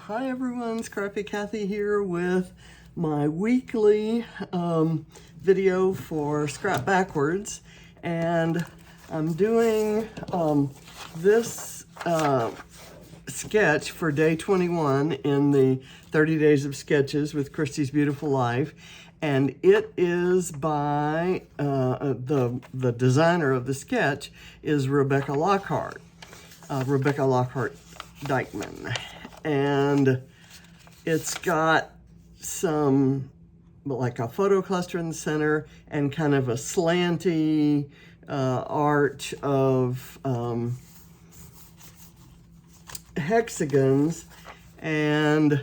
Hi everyone, Scrappy Kathy here with my weekly video for Scrap Backwards, and I'm doing this sketch for day 21 in the 30 Days of Sketches with Christy's Beautiful Life, and it is by the designer of the sketch is Rebecca Lockhart Dykeman. And it's got some, like a photo cluster in the center and kind of a slanty arch of hexagons. And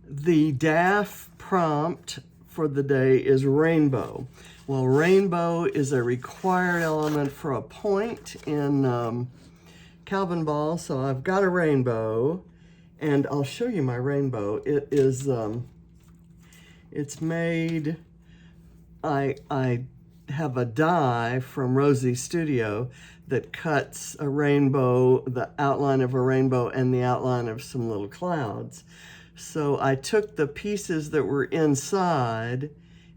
the DAF prompt for the day is rainbow. Well, rainbow is a required element for a point in Calvinball, so I've got a rainbow, and I'll show you my rainbow. It is, it's made, I have a die from Rosie's Studio that cuts a rainbow, the outline of a rainbow and the outline of some little clouds. So I took the pieces that were inside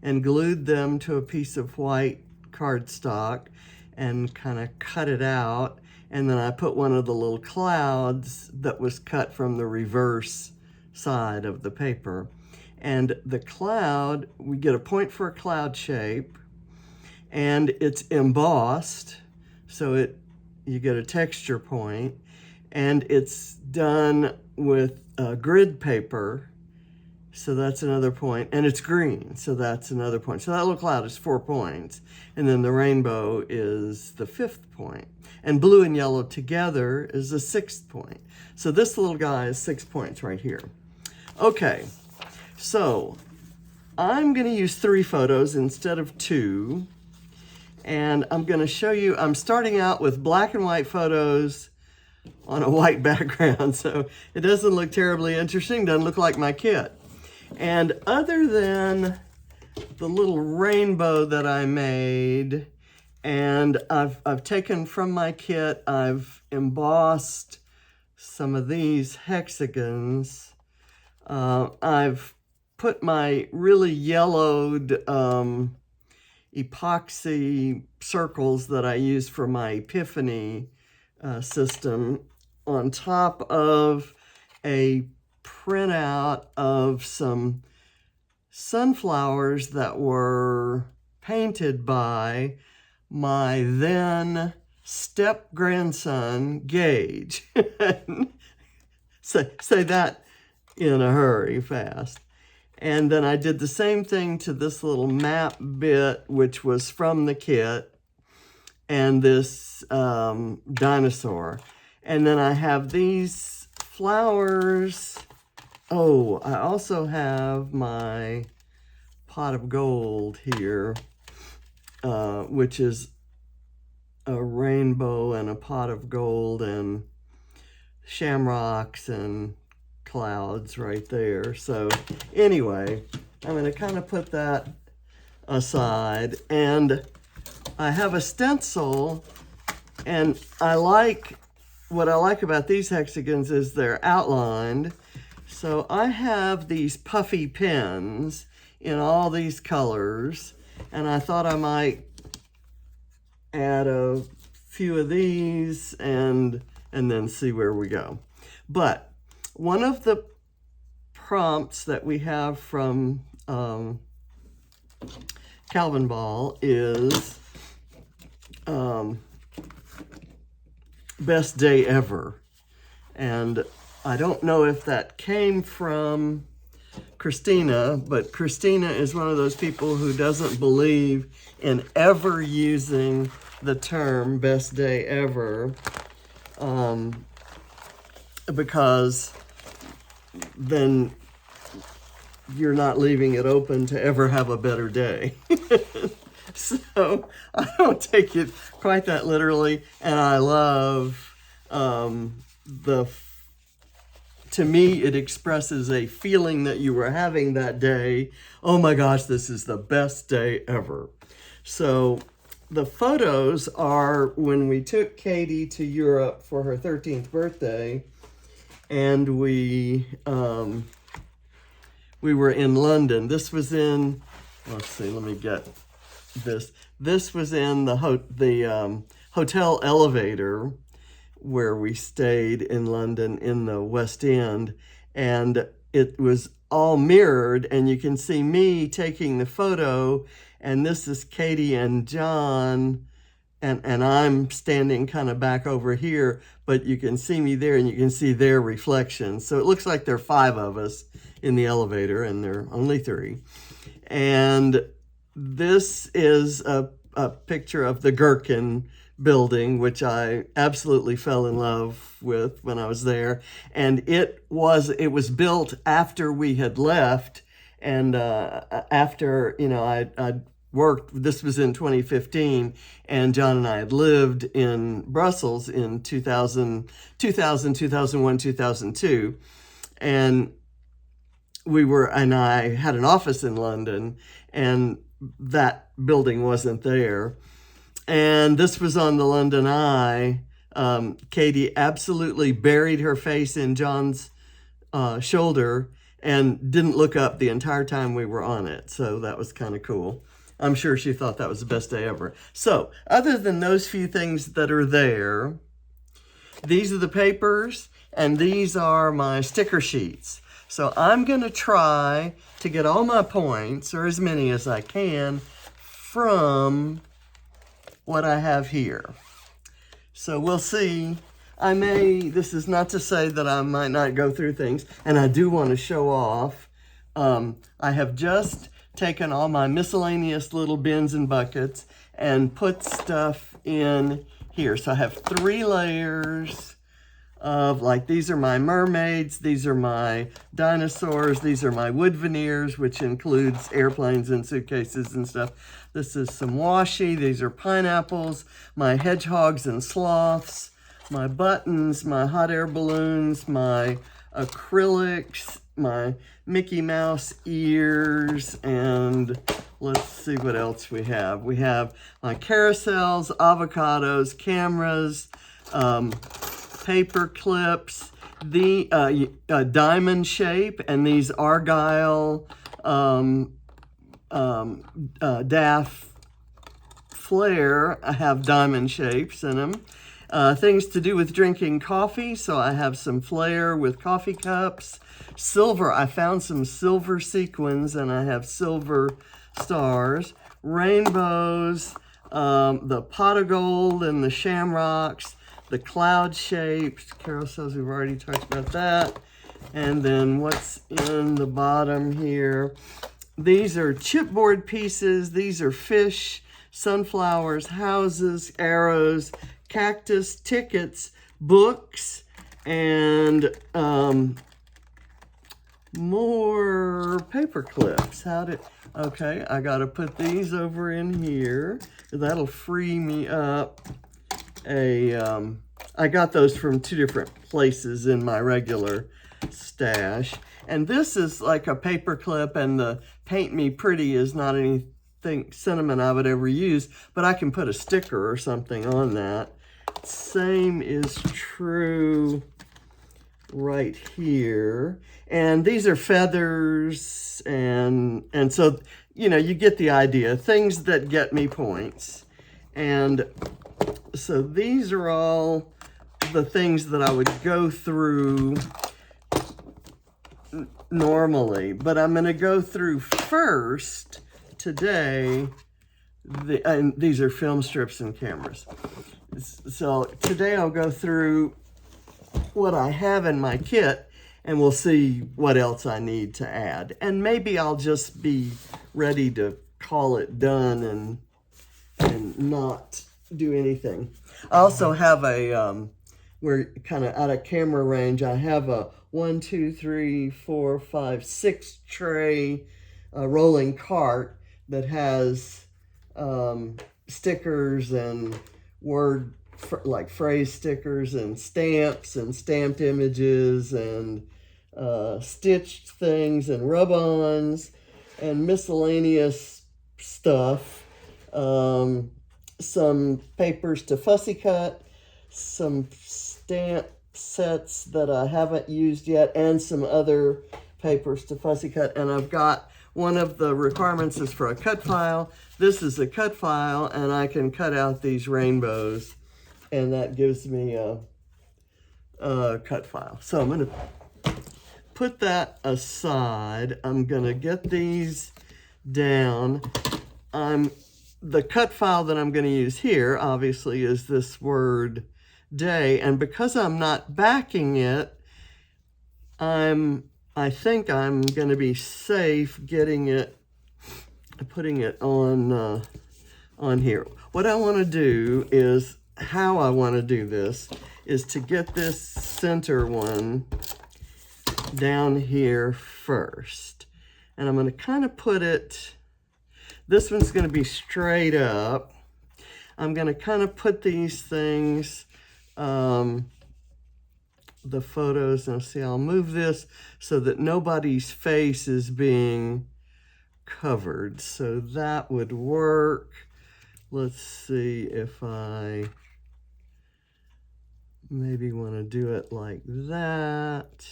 and glued them to a piece of white cardstock and kind of cut it out. And then I put one of the little clouds that was cut from the reverse side of the paper. And the cloud, we get a point for a cloud shape, and it's embossed, so you get a texture point, and it's done with grid paper, so that's another point, and it's green, so that's another point. So that little cloud is 4 points, and then the rainbow is the 5th point. And blue and yellow together is the 6th point. So this little guy is 6 points right here. Okay, so I'm gonna use 3 photos instead of 2. And I'm gonna show you, I'm starting out with black and white photos on a white background, so it doesn't look terribly interesting, doesn't look like my kit. And other than the little rainbow that I made, and I've taken from my kit, I've embossed some of these hexagons. I've put my really yellowed epoxy circles that I use for my Epiphany system on top of a printout of some sunflowers that were painted by my then step-grandson, Gage. Say that in a hurry, fast. And then I did the same thing to this little map bit, which was from the kit, and this dinosaur. And then I have these flowers. Oh, I also have my pot of gold here, which is a rainbow and a pot of gold and shamrocks and clouds right there. So anyway, I'm going to kind of put that aside, and I have a stencil, and what I like about these hexagons is they're outlined. So I have these puffy pens in all these colors, and I thought I might add a few of these and then see where we go. But one of the prompts that we have from Calvinball is best day ever. And I don't know if that came from Christina, but Christina is one of those people who doesn't believe in ever using the term best day ever, because then you're not leaving it open to ever have a better day. So I don't take it quite that literally, and I love to me, it expresses a feeling that you were having that day. Oh my gosh, this is the best day ever. So the photos are when we took Katie to Europe for her 13th birthday, and we were in London. This was in, let's see, let me get this. This was in the hotel elevator where we stayed in London in the West End, and it was all mirrored, and you can see me taking the photo, and this is Katie and John, and I'm standing kind of back over here, but you can see me there and you can see their reflections. So it looks like there are 5 of us in the elevator, and there are only 3. And this is a picture of the Gherkin building, which I absolutely fell in love with when I was there. And it was built after we had left, and after, you know, I'd worked, this was in 2015, and John and I had lived in Brussels in 2001, 2002. And I had an office in London, and that building wasn't there. And this was on the London Eye. Katie absolutely buried her face in John's shoulder and didn't look up the entire time we were on it. So that was kind of cool. I'm sure she thought that was the best day ever. So other than those few things that are there, these are the papers, and these are my sticker sheets. So I'm going to try to get all my points, or as many as I can, from what I have here. So we'll see. This is not to say that I might not go through things, and I do want to show off. I have just taken all my miscellaneous little bins and buckets and put stuff in here. So I have 3 layers of, like, these are my mermaids, these are my dinosaurs, these are my wood veneers, which includes airplanes and suitcases and stuff. This is some washi, these are pineapples, my hedgehogs and sloths, my buttons, my hot air balloons, my acrylics, my Mickey Mouse ears, and let's see what else we have. We have my carousels, avocados, cameras, paper clips, the diamond shape, and these Argyle DAF Flare have diamond shapes in them. Things to do with drinking coffee, so I have some Flare with coffee cups. Silver, I found some silver sequins, and I have silver stars. Rainbows, the pot of gold and the shamrocks, the cloud shapes, carousels, we've already talked about that. And then what's in the bottom here? These are chipboard pieces. These are fish, sunflowers, houses, arrows, cactus, tickets, books, and more paper clips. Okay, I gotta put these over in here. That'll free me up I got those from 2 different places in my regular stash. And this is like a paper clip, and the Paint Me Pretty is not anything sentiment I would ever use, but I can put a sticker or something on that. Same is true right here. And these are feathers, and so, you know, you get the idea. Things that get me points. And so these are all the things that I would go through normally, but I'm going to go through first today, and these are film strips and cameras. So today I'll go through what I have in my kit, and we'll see what else I need to add. And maybe I'll just be ready to call it done and not do anything. I also have we're kind of out of camera range. I have a 1, 2, 3, 4, 5, 6 tray rolling cart that has stickers and like phrase stickers and stamps and stamped images and stitched things and rub-ons and miscellaneous stuff. Some papers to fussy cut, some sets that I haven't used yet and some other papers to fussy cut. And I've got one of the requirements is for a cut file. This is a cut file, and I can cut out these rainbows, and that gives me a cut file. So I'm going to put that aside. I'm going to get these down. The cut file that I'm going to use here, obviously, is this word day. And because I'm not backing it, I think I'm going to be safe getting it, putting it on here. What I want to do is, how I want to do this is to get this center one down here first. And I'm going to kind of put it, this one's going to be straight up. I'm going to kind of put these things, the photos, and see, I'll move this so that nobody's face is being covered. So that would work. Let's see if I maybe want to do it like that.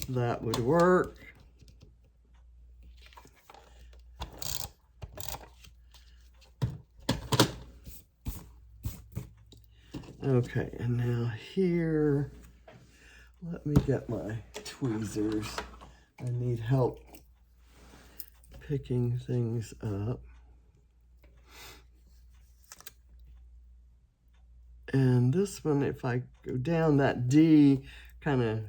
That would work. Okay, and now here, let me get my tweezers. I need help picking things up. And this one, if I go down, that D kind of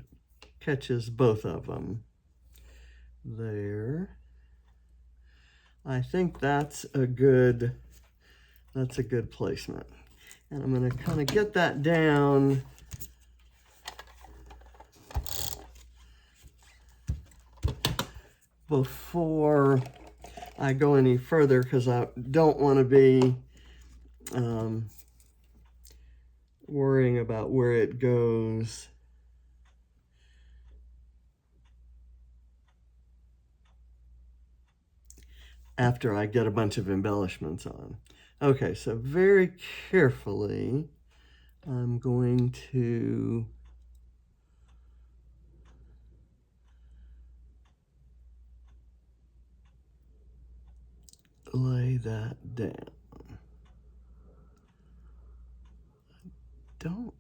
catches both of them. There. I think that's a good placement. And I'm going to kind of get that down before I go any further, because I don't want to be worrying about where it goes. After I get a bunch of embellishments on. Okay, so very carefully, I'm going to lay that down.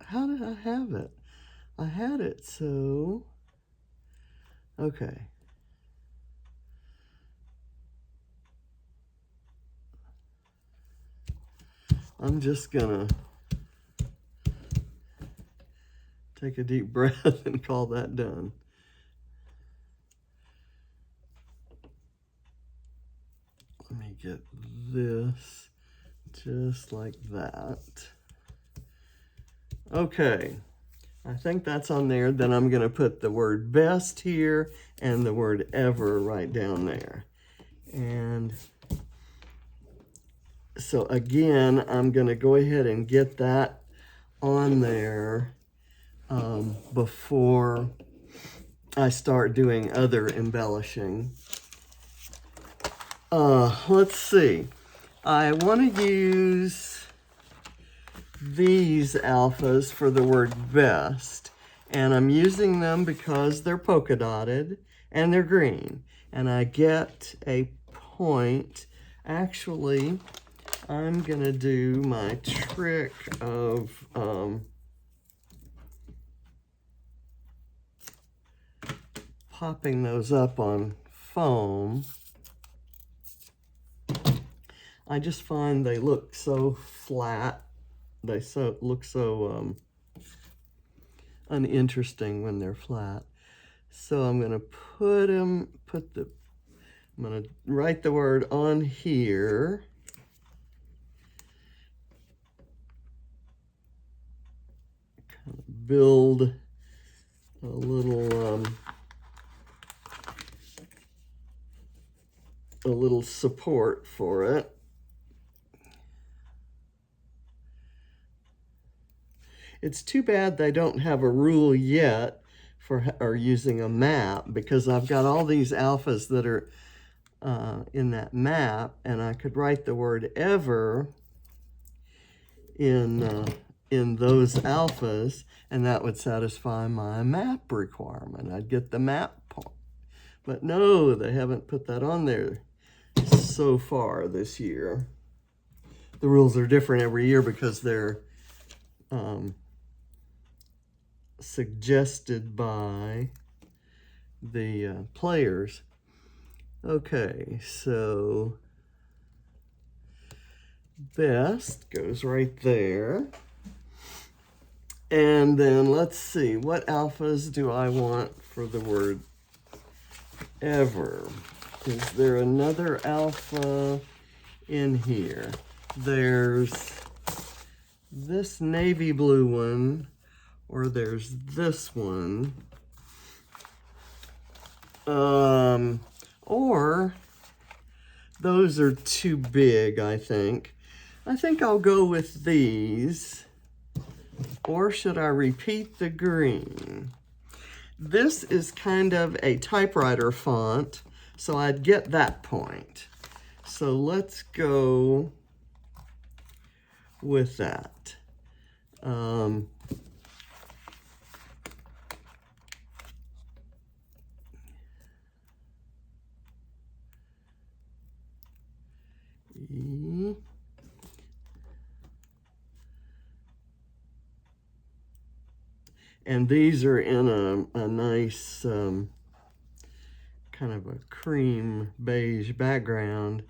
How did I have it? I had it so, okay. I'm just gonna take a deep breath and call that done. Let me get this just like that. Okay, I think that's on there. Then I'm gonna put the word best here and the word ever right down there. And so again, I'm going to go ahead and get that on there before I start doing other embellishing. Let's see. I want to use these alphas for the word best. And I'm using them because they're polka dotted and they're green. And I get a point. Actually, I'm going to do my trick of popping those up on foam. I just find they look so flat. They look so uninteresting when they're flat. So I'm going to I'm going to write the word on here. Build a little support for it. It's too bad they don't have a rule yet for using a map, because I've got all these alphas that are in that map, and I could write the word ever in those alphas, and that would satisfy my map requirement. I'd get the map point. But no, they haven't put that on there so far this year. The rules are different every year because they're suggested by the players. Okay, so best goes right there. And then let's see, what alphas do I want for the word ever? Is there another alpha in here? There's this navy blue one, or there's this one. Or those are too big, I think. I think I'll go with these. Or should I repeat the green? This is kind of a typewriter font, so I'd get that point. So let's go with that. And these are in a nice kind of a cream beige background,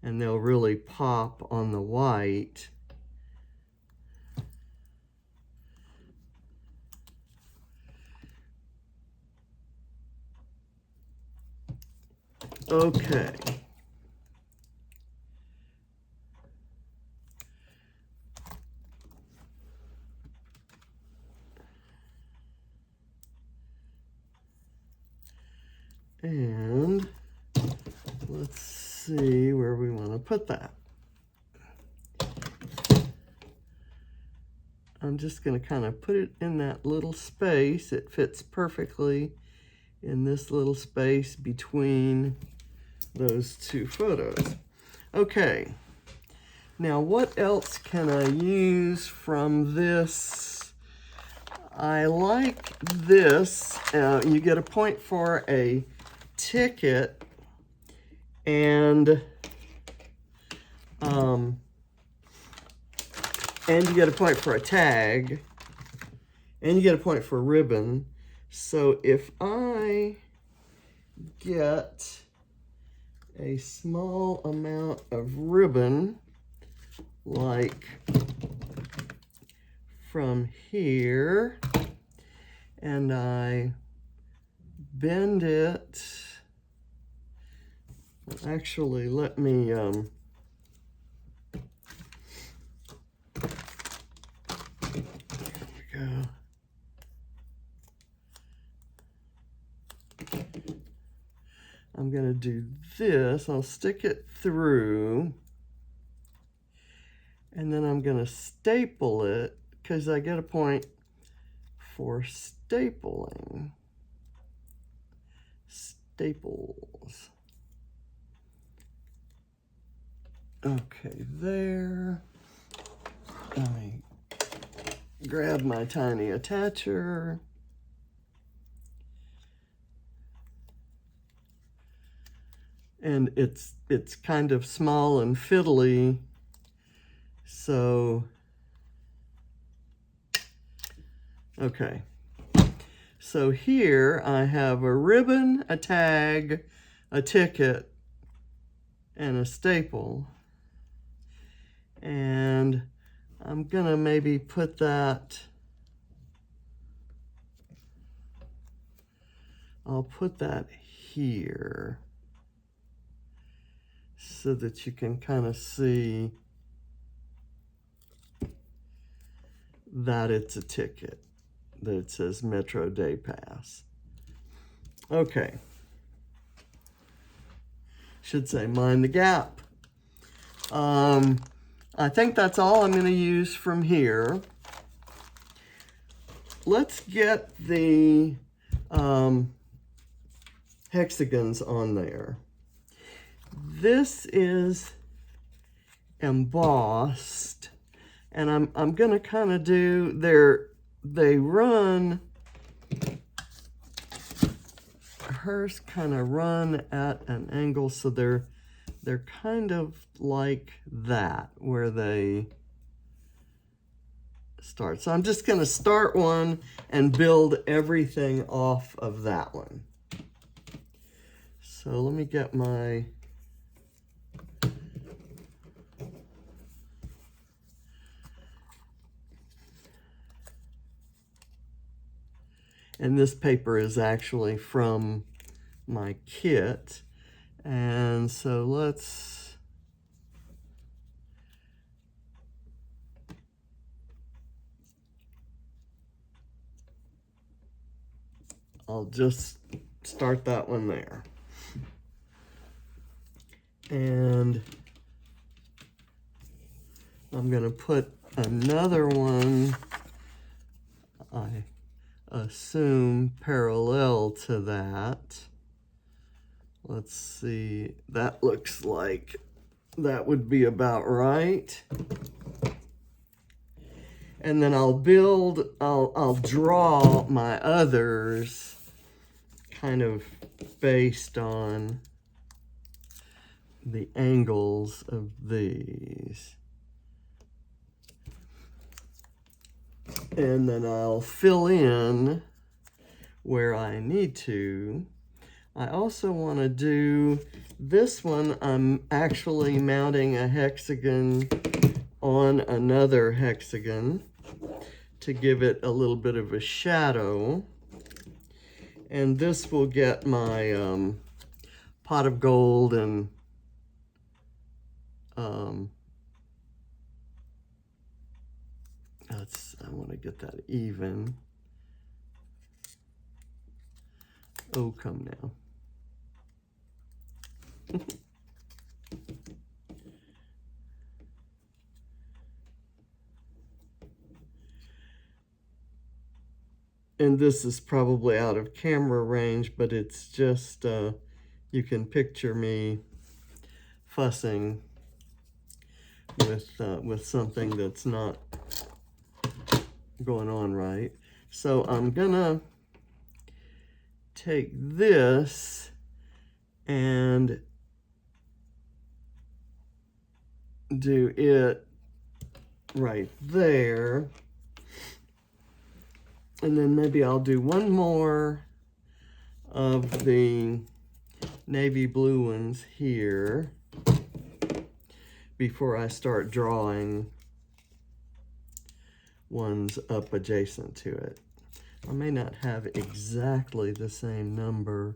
and they'll really pop on the white. Okay. And let's see where we want to put that. I'm just going to kind of put it in that little space. It fits perfectly in this little space between those two photos. Okay. Now, what else can I use from this? I like this. You get a point for a ticket, and you get a point for a tag, and you get a point for a ribbon. So if I get a small amount of ribbon, like from here, and I bend it, actually let me there we go. I'm going to do this. I'll stick it through, and then I'm going to staple it because I get a point for stapling. Staples. Okay, there. Let me grab my tiny attacher. And it's kind of small and fiddly, so okay. So here I have a ribbon, a tag, a ticket, and a staple. And I'm gonna maybe put that, I'll put that here so that you can kind of see that it's a ticket, that it says Metro Day Pass. Okay. Should say mind the gap. I think that's all I'm going to use from here. Let's get the hexagons on there. This is embossed, And I'm gonna kind of do they run, hers kind of run at an angle, so they're kind of like that, where they start. So I'm just gonna start one and build everything off of that one. So let me get my, and this paper is actually from my kit. And so I'll just start that one there. And I'm gonna put another one, I assume, parallel to that. Let's see, that looks like that would be about right. And then I'll draw my others kind of based on the angles of these. And then I'll fill in where I need to. I also want to do this one. I'm actually mounting a hexagon on another hexagon to give it a little bit of a shadow. And this will get my pot of gold and I want to get that even. Oh, come now. And this is probably out of camera range, but it's just, you can picture me fussing with something that's not going on right. So I'm gonna take this and do it right there. And then maybe I'll do one more of the navy blue ones here before I start drawing ones up adjacent to it. I may not have exactly the same number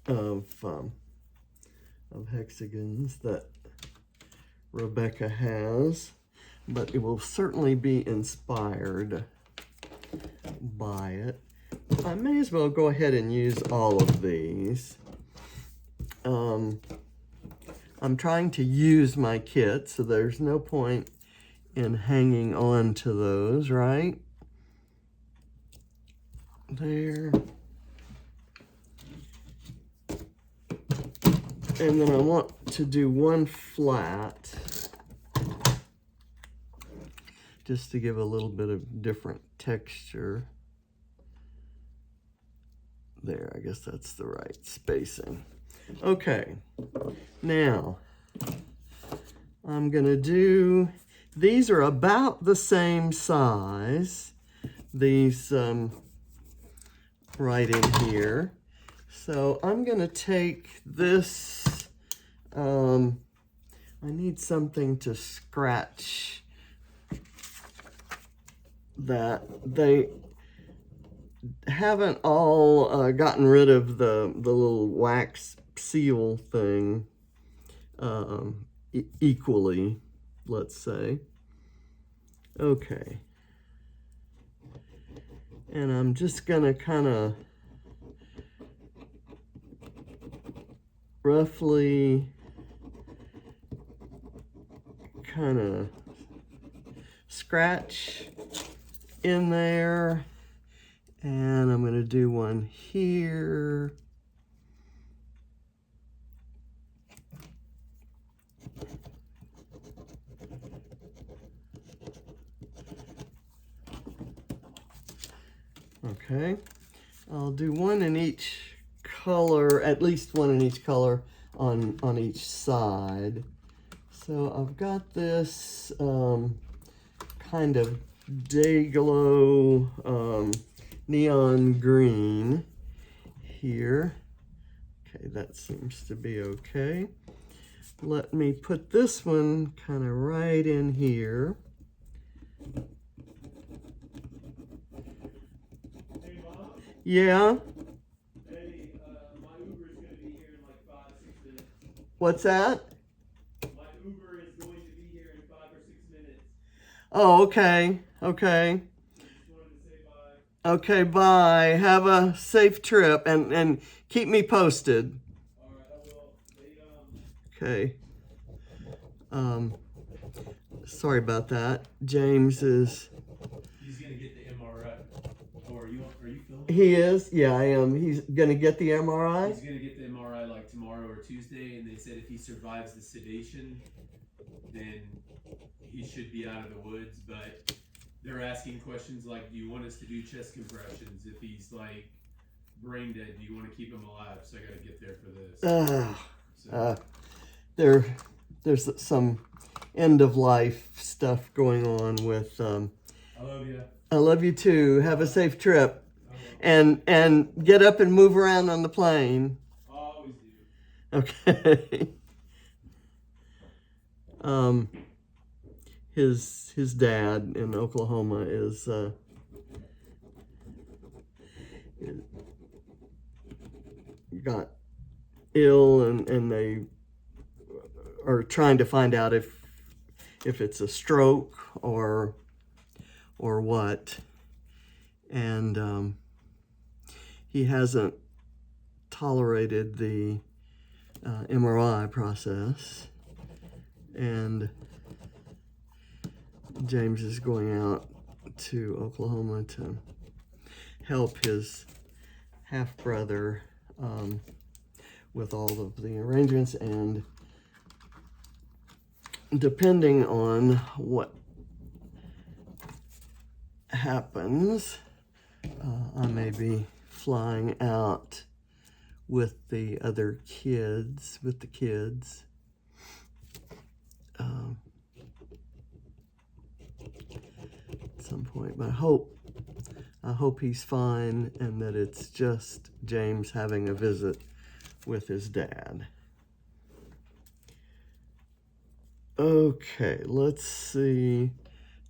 of hexagons that Rebecca has, but it will certainly be inspired by it. I may as well go ahead and use all of these. I'm trying to use my kit, so there's no point in hanging on to those, right? There. And then I want to do one flat, just to give a little bit of different texture. There, I guess that's the right spacing. Okay, now I'm gonna do, these are about the same size, these right in here. So I'm gonna take this, I need something to scratch that. They haven't all gotten rid of the little wax seal thing equally, let's say. Okay. And I'm just gonna kind of roughly kind of scratch in there, and I'm going to do one here, Okay, I'll do one in each color, at least one in each color on each side. So I've got this kind of day glow neon green here. Okay, that seems to be okay. Let me put this one kind of right in here. Hey, Mom? Yeah? Hey, my Uber is going to be here in like 5 or 6 minutes. What's that? My Uber is going to be here in 5 or 6 minutes. Oh, okay. Okay. I just wanted to say bye. Okay, bye. Have a safe trip and keep me posted. All right, I will. Okay. Sorry about that. James is... He's going to get the MRI. Or are you filming? He is? Yeah, I am. He's going to get the MRI? He's going to get the MRI like tomorrow or Tuesday, and they said if he survives the sedation, then he should be out of the woods, but they're asking questions like, do you want us to do chest compressions? If he's like brain dead, do you want to keep him alive? So I got to get there for this. There's some end of life stuff going on with I love you. I love you too. Have a safe trip. And get up and move around on the plane. I always do. Okay. His dad in Oklahoma is got ill and they are trying to find out if it's a stroke or what, and he hasn't tolerated the MRI process, and James is going out to Oklahoma to help his half-brother with all of the arrangements, and depending on what happens, I may be flying out with the other kids, at some point. But I hope he's fine and that it's just James having a visit with his dad. Okay, let's see.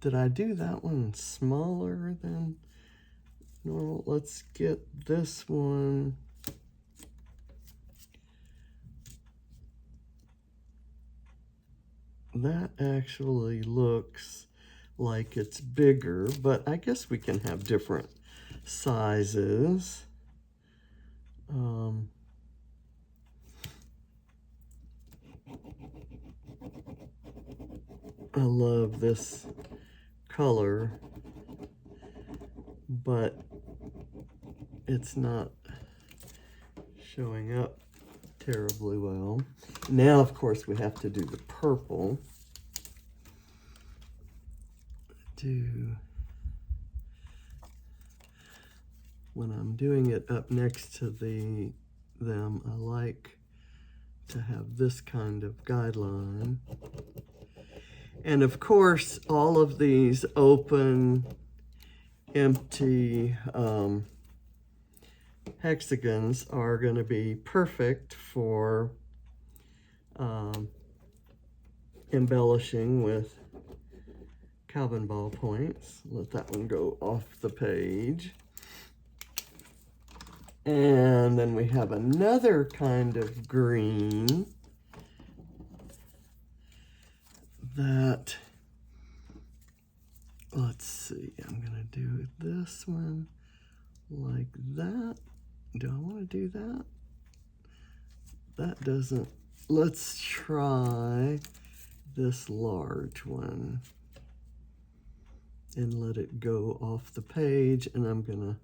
Did I do that one smaller than normal? Let's get this one. That actually looks like it's bigger, but I guess we can have different sizes. I love this color, but it's not showing up terribly well. Now, of course, we have to do the purple. When I'm doing it up next to them, I like to have this kind of guideline. And of course, all of these open, empty hexagons are going to be perfect for embellishing with Calvinball points. Let that one go off the page. And then we have another kind of green that, let's see, I'm gonna do this one like that. Do I want to do that? That doesn't. Let's try this large one and let it go off the page, and I'm gonna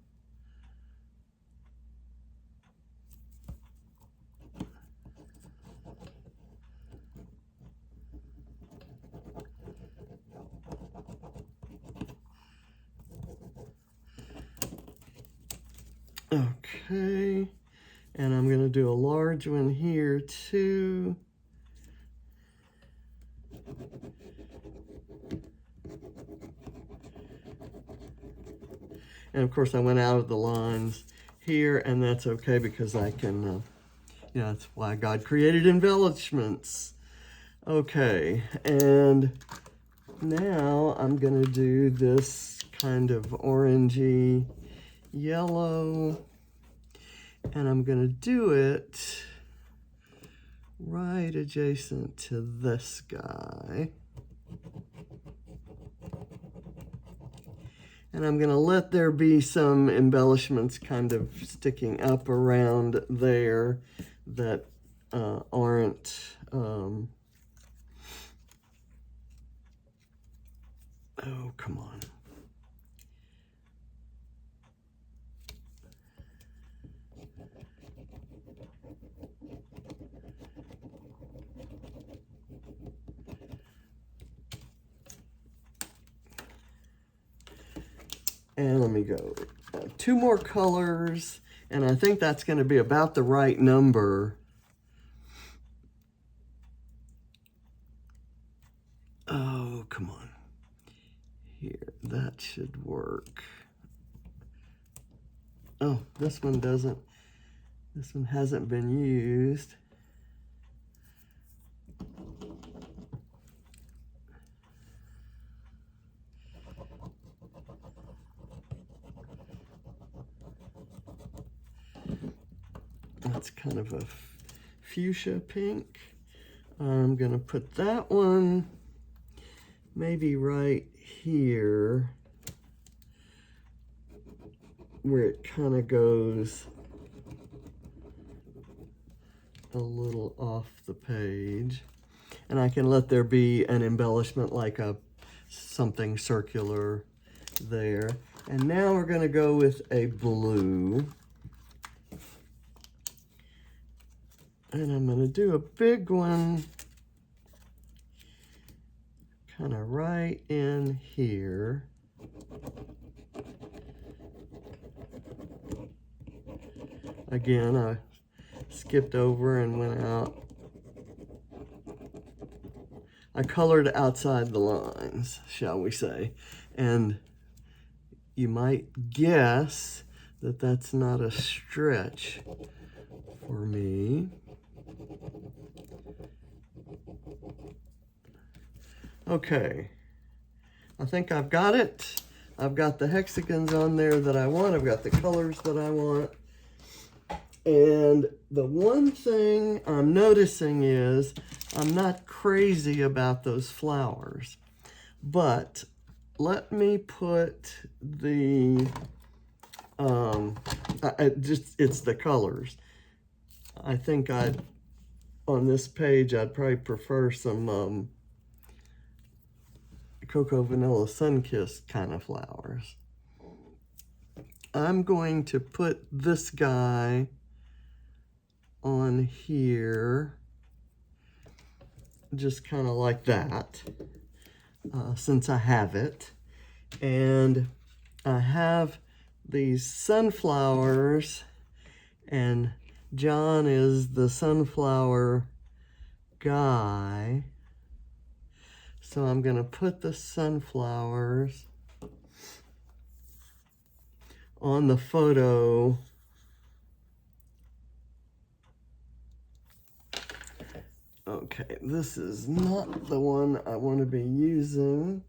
Okay, and I'm gonna do a large one here too. And of course I went out of the lines here, and that's okay because I can, that's why God created embellishments. Okay, and now I'm gonna do this kind of orangey yellow, and I'm gonna do it right adjacent to this guy. And I'm gonna let there be some embellishments kind of sticking up around there that aren't, oh, come on. And let me go 2 more colors, and I think that's going to be about the right number. Oh, come on. Here, that should work. Oh, this one doesn't. This one hasn't been used. That's kind of a fuchsia pink. I'm gonna put that one maybe right here where it kind of goes a little off the page. And I can let there be an embellishment like something circular there. And now we're gonna go with a blue. And I'm gonna do a big one kind of right in here. Again, I skipped over and went out. I colored outside the lines, shall we say. And you might guess that that's not a stretch for me. Okay, I think I've got it. I've got the hexagons on there that I want. I've got the colors that I want. And the one thing I'm noticing is I'm not crazy about those flowers. But let me put the, it's the colors. I think on this page, I'd probably prefer some Cocoa Vanilla Sunkissed kind of flowers. I'm going to put this guy on here, just kind of like that, since I have it. And I have these sunflowers, and John is the sunflower guy. So I'm going to put the sunflowers on the photo. Okay, this is not the one I want to be using,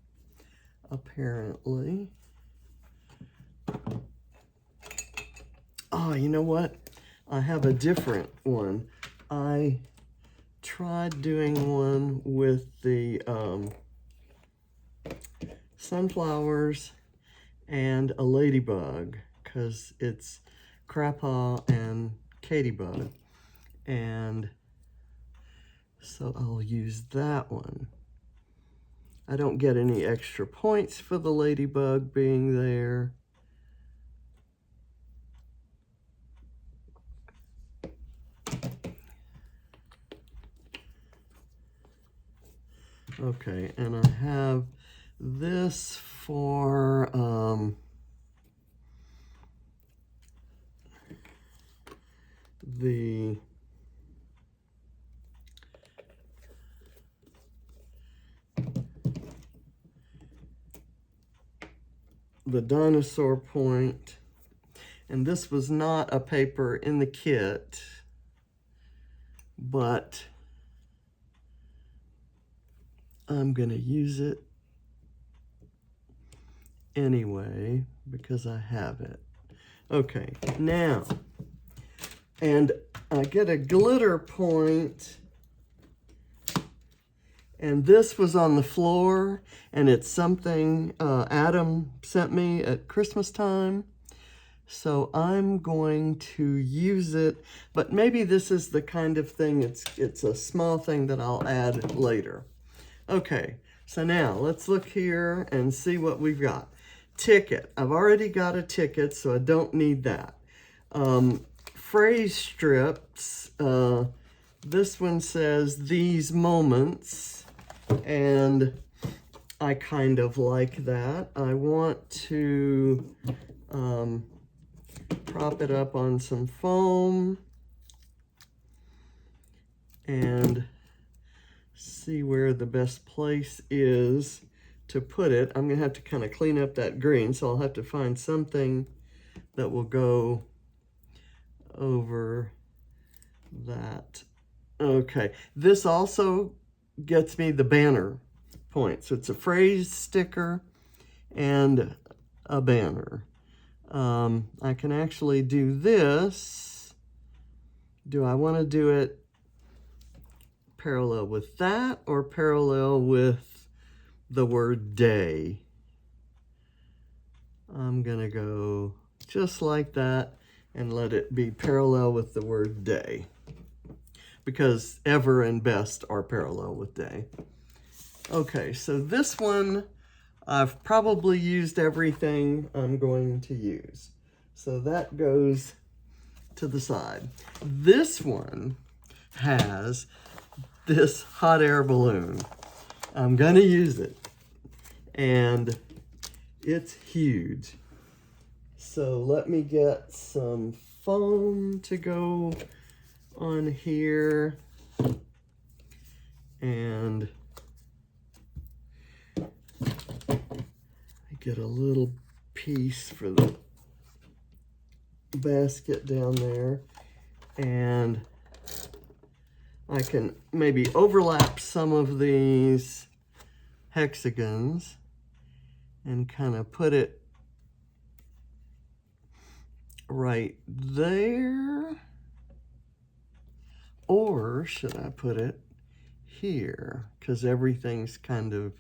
apparently. Oh, you know what? I have a different one. I tried doing one with the sunflowers and a ladybug, because it's craphaw and katybug, and so I'll use that one. I don't get any extra points for the ladybug being there. Okay, and I have this for the dinosaur point. And this was not a paper in the kit, but I'm gonna use it anyway because I have it. Okay, now, and I get a glitter point, and this was on the floor, and it's something Adam sent me at Christmas time. So I'm going to use it, but maybe this is the kind of thing, it's a small thing that I'll add later. Okay, so now let's look here and see what we've got. Ticket. I've already got a ticket, so I don't need that. Phrase strips. This one says these moments, and I kind of like that. I want to prop it up on some foam and see where the best place is to put it. I'm gonna have to kind of clean up that green, so I'll have to find something that will go over that. Okay, this also gets me the banner point. So it's a phrase sticker and a banner. I can actually do this. Do I want to do it parallel with that or parallel with the word day? I'm gonna go just like that and let it be parallel with the word day, because ever and best are parallel with day. Okay, so this one, I've probably used everything I'm going to use. So that goes to the side. This one has this hot air balloon. I'm gonna use it, and it's huge. So let me get some foam to go on here, and I get a little piece for the basket down there, and I can maybe overlap some of these hexagons and kind of put it right there. Or should I put it here? Because everything's kind of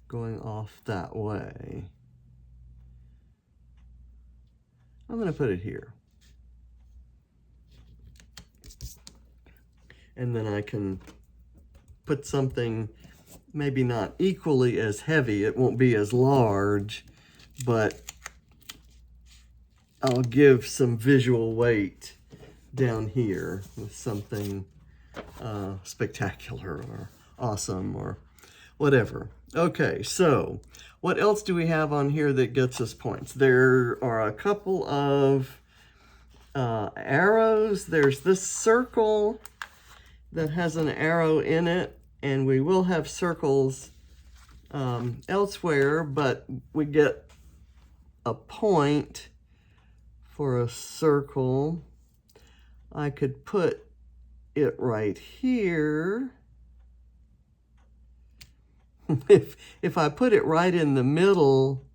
going off that way. I'm going to put it here. And then I can put something maybe not equally as heavy. It won't be as large, but I'll give some visual weight down here with something spectacular or awesome or whatever. Okay, so what else do we have on here that gets us points? There are a couple of arrows. There's this circle that has an arrow in it, and we will have circles elsewhere, but we get a point for a circle. I could put it right here. If I put it right in the middle,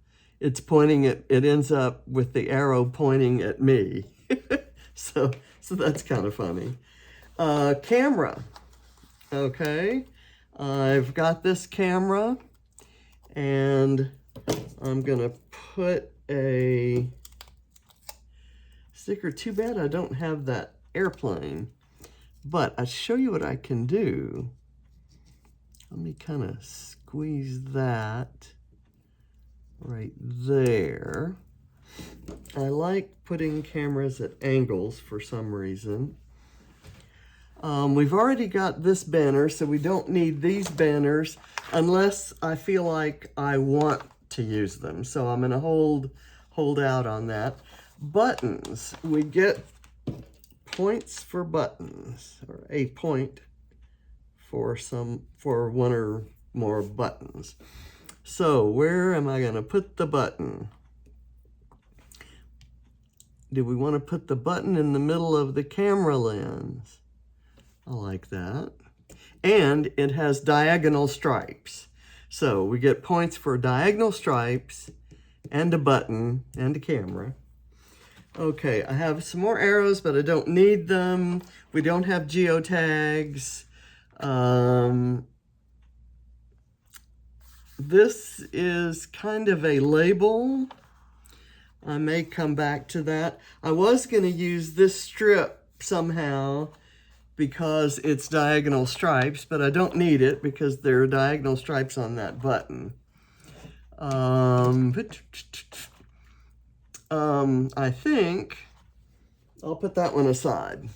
it's pointing at, it ends up with the arrow pointing at me. so that's kind of funny. Camera. Okay, I've got this camera, and I'm gonna put a sticker. Too bad I don't have that airplane, but I'll show you what I can do. Let me kind of squeeze that right there. I like putting cameras at angles for some reason. We've already got this banner, so we don't need these banners unless I feel like I want to use them. So I'm gonna hold out on that. Buttons, we get points for buttons, or a point for one or more buttons. So where am I gonna put the button? do we want to put the button in the middle of the camera lens? I like that. And it has diagonal stripes. So we get points for diagonal stripes and a button and a camera. Okay, I have some more arrows, but I don't need them. We don't have geotags. This is kind of a label. I may come back to that. I was going to use this strip somehow because it's diagonal stripes, but I don't need it because there are diagonal stripes on that button. I think I'll put that one aside.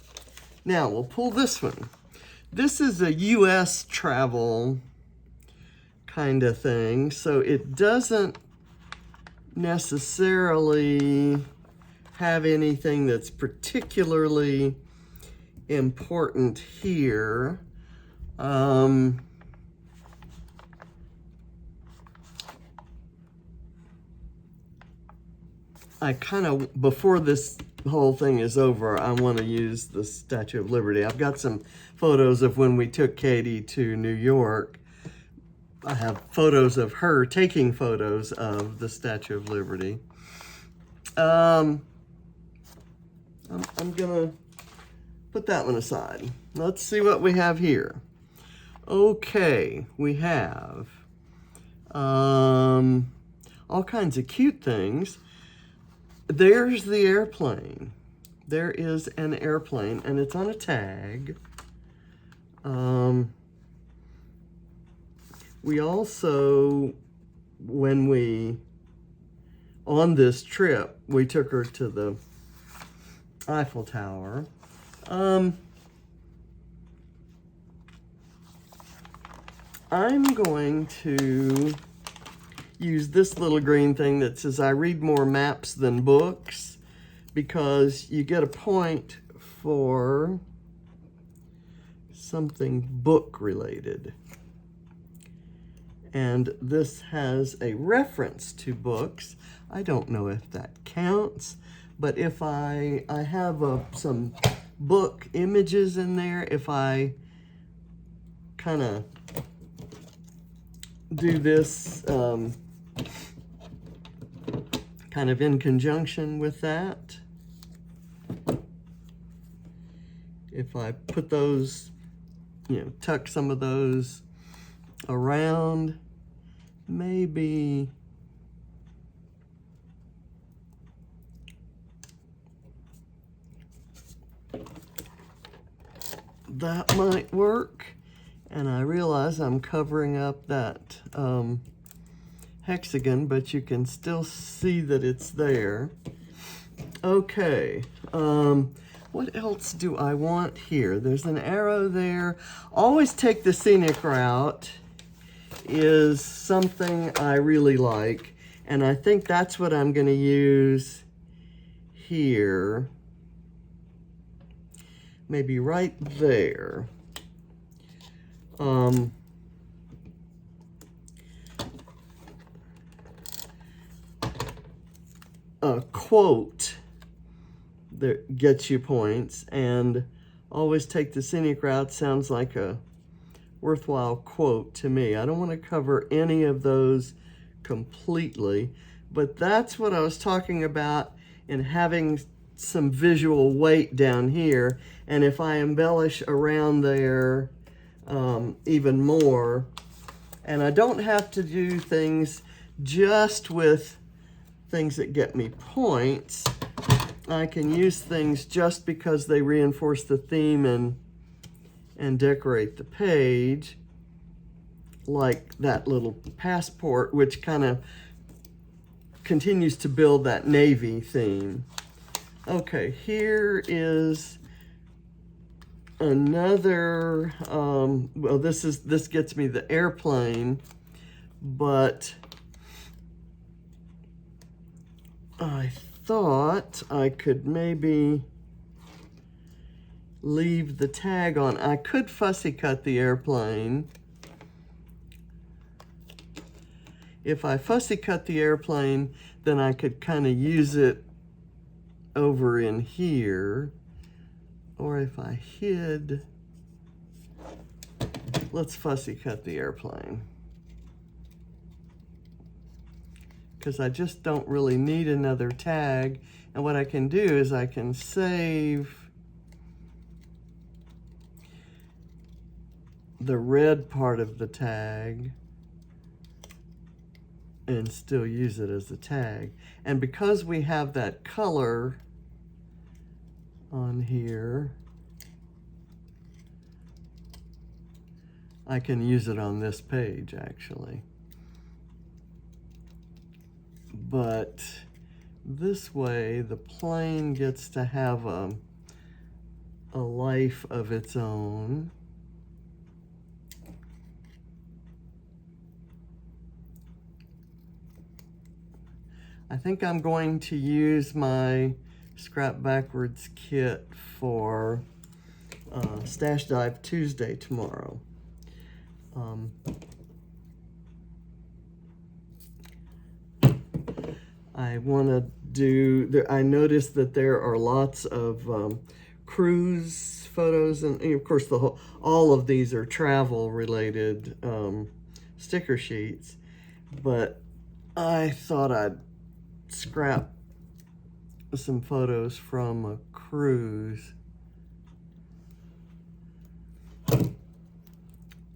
Now we'll pull this one. This is a US travel kind of thing, so it doesn't necessarily have anything that's particularly important here. I kind of, before this whole thing is over, I want to use the Statue of Liberty. I've got some photos of when we took Katie to New York. I have photos of her taking photos of the Statue of Liberty. I'm gonna put that one aside. Let's see what we have here. Okay, we have all kinds of cute things. There's the airplane. There is an airplane, and it's on a tag. We also, on this trip, we took her to the Eiffel Tower. I'm going to use this little green thing that says I read more maps than books, because you get a point for something book related. And this has a reference to books. I don't know if that counts, but if I have some book images in there, if I kind of do this kind of in conjunction with that, if I put those, tuck some of those around, maybe that might work. And I realize I'm covering up that hexagon, but you can still see that it's there. Okay, what else do I want here? There's an arrow there. Always take the scenic route is something I really like, and I think that's what I'm going to use here. Maybe right there. A quote that gets you points, and always take the scenic route sounds like a worthwhile quote to me. I don't want to cover any of those completely, but that's what I was talking about in having some visual weight down here. And if I embellish around there even more, and I don't have to do things just with things that get me points. I can use things just because they reinforce the theme and decorate the page, like that little passport, which kind of continues to build that navy theme. Okay, here is another, well, this gets me the airplane, but I thought I could maybe leave the tag on. I could fussy cut the airplane. If I fussy cut the airplane, then I could kind of use it over in here, or if I hid, let's fussy cut the airplane. Because I just don't really need another tag. And what I can do is I can save the red part of the tag and still use it as a tag. And because we have that color on here, I can use it on this page actually. But this way the plane gets to have a life of its own. I think I'm going to use my Scrap Backwards kit for Stash Dive Tuesday tomorrow. I want to do, I noticed that there are lots of cruise photos, and of course all of these are travel related sticker sheets, but I thought I'd scrap some photos from a cruise.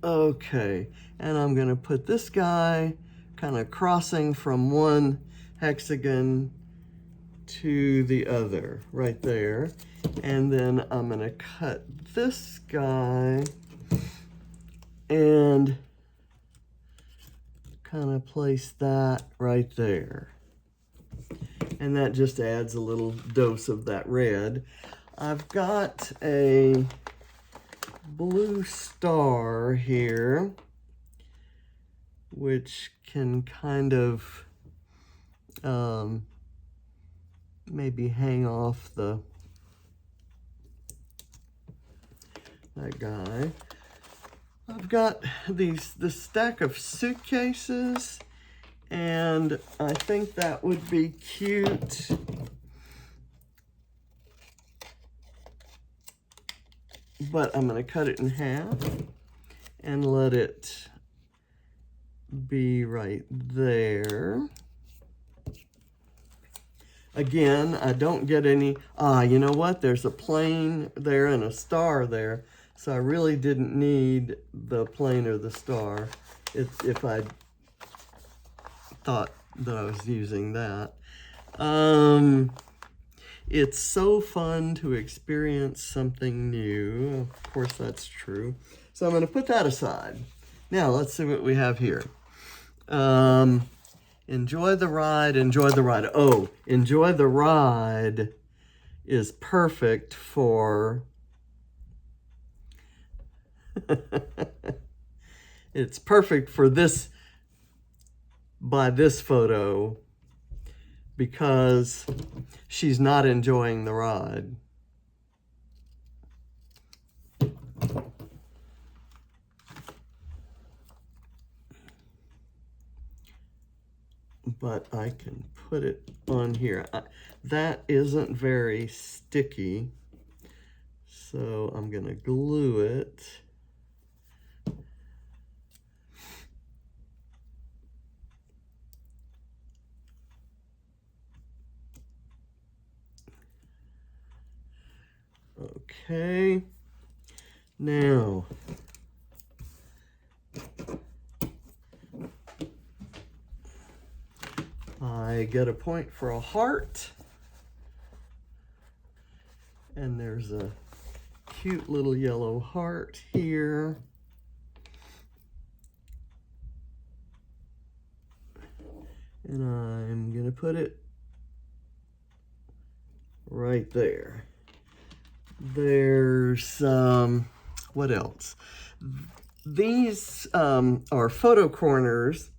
Okay, and I'm gonna put this guy kind of crossing from one hexagon to the other right there, and then I'm gonna cut this guy and kind of place that right there, and that just adds a little dose of that red. I've got a blue star here which can kind of maybe hang off that guy. I've got this stack of suitcases, and I think that would be cute. But I'm going to cut it in half and let it be right there. Again, I don't get any, you know what? There's a plane there and a star there. So I really didn't need the plane or the star if I thought that I was using that. It's so fun to experience something new. Of course, that's true. So I'm going to put that aside. Now, let's see what we have here. Enjoy the ride, enjoy the ride. Oh, enjoy the ride is perfect for... It's perfect for this, by this photo, because she's not enjoying the ride. But I can put it on here. That isn't very sticky, so I'm gonna glue it. Okay, now I get a point for a heart, and there's a cute little yellow heart here. And I'm gonna put it right there. There's, what else? These are photo corners,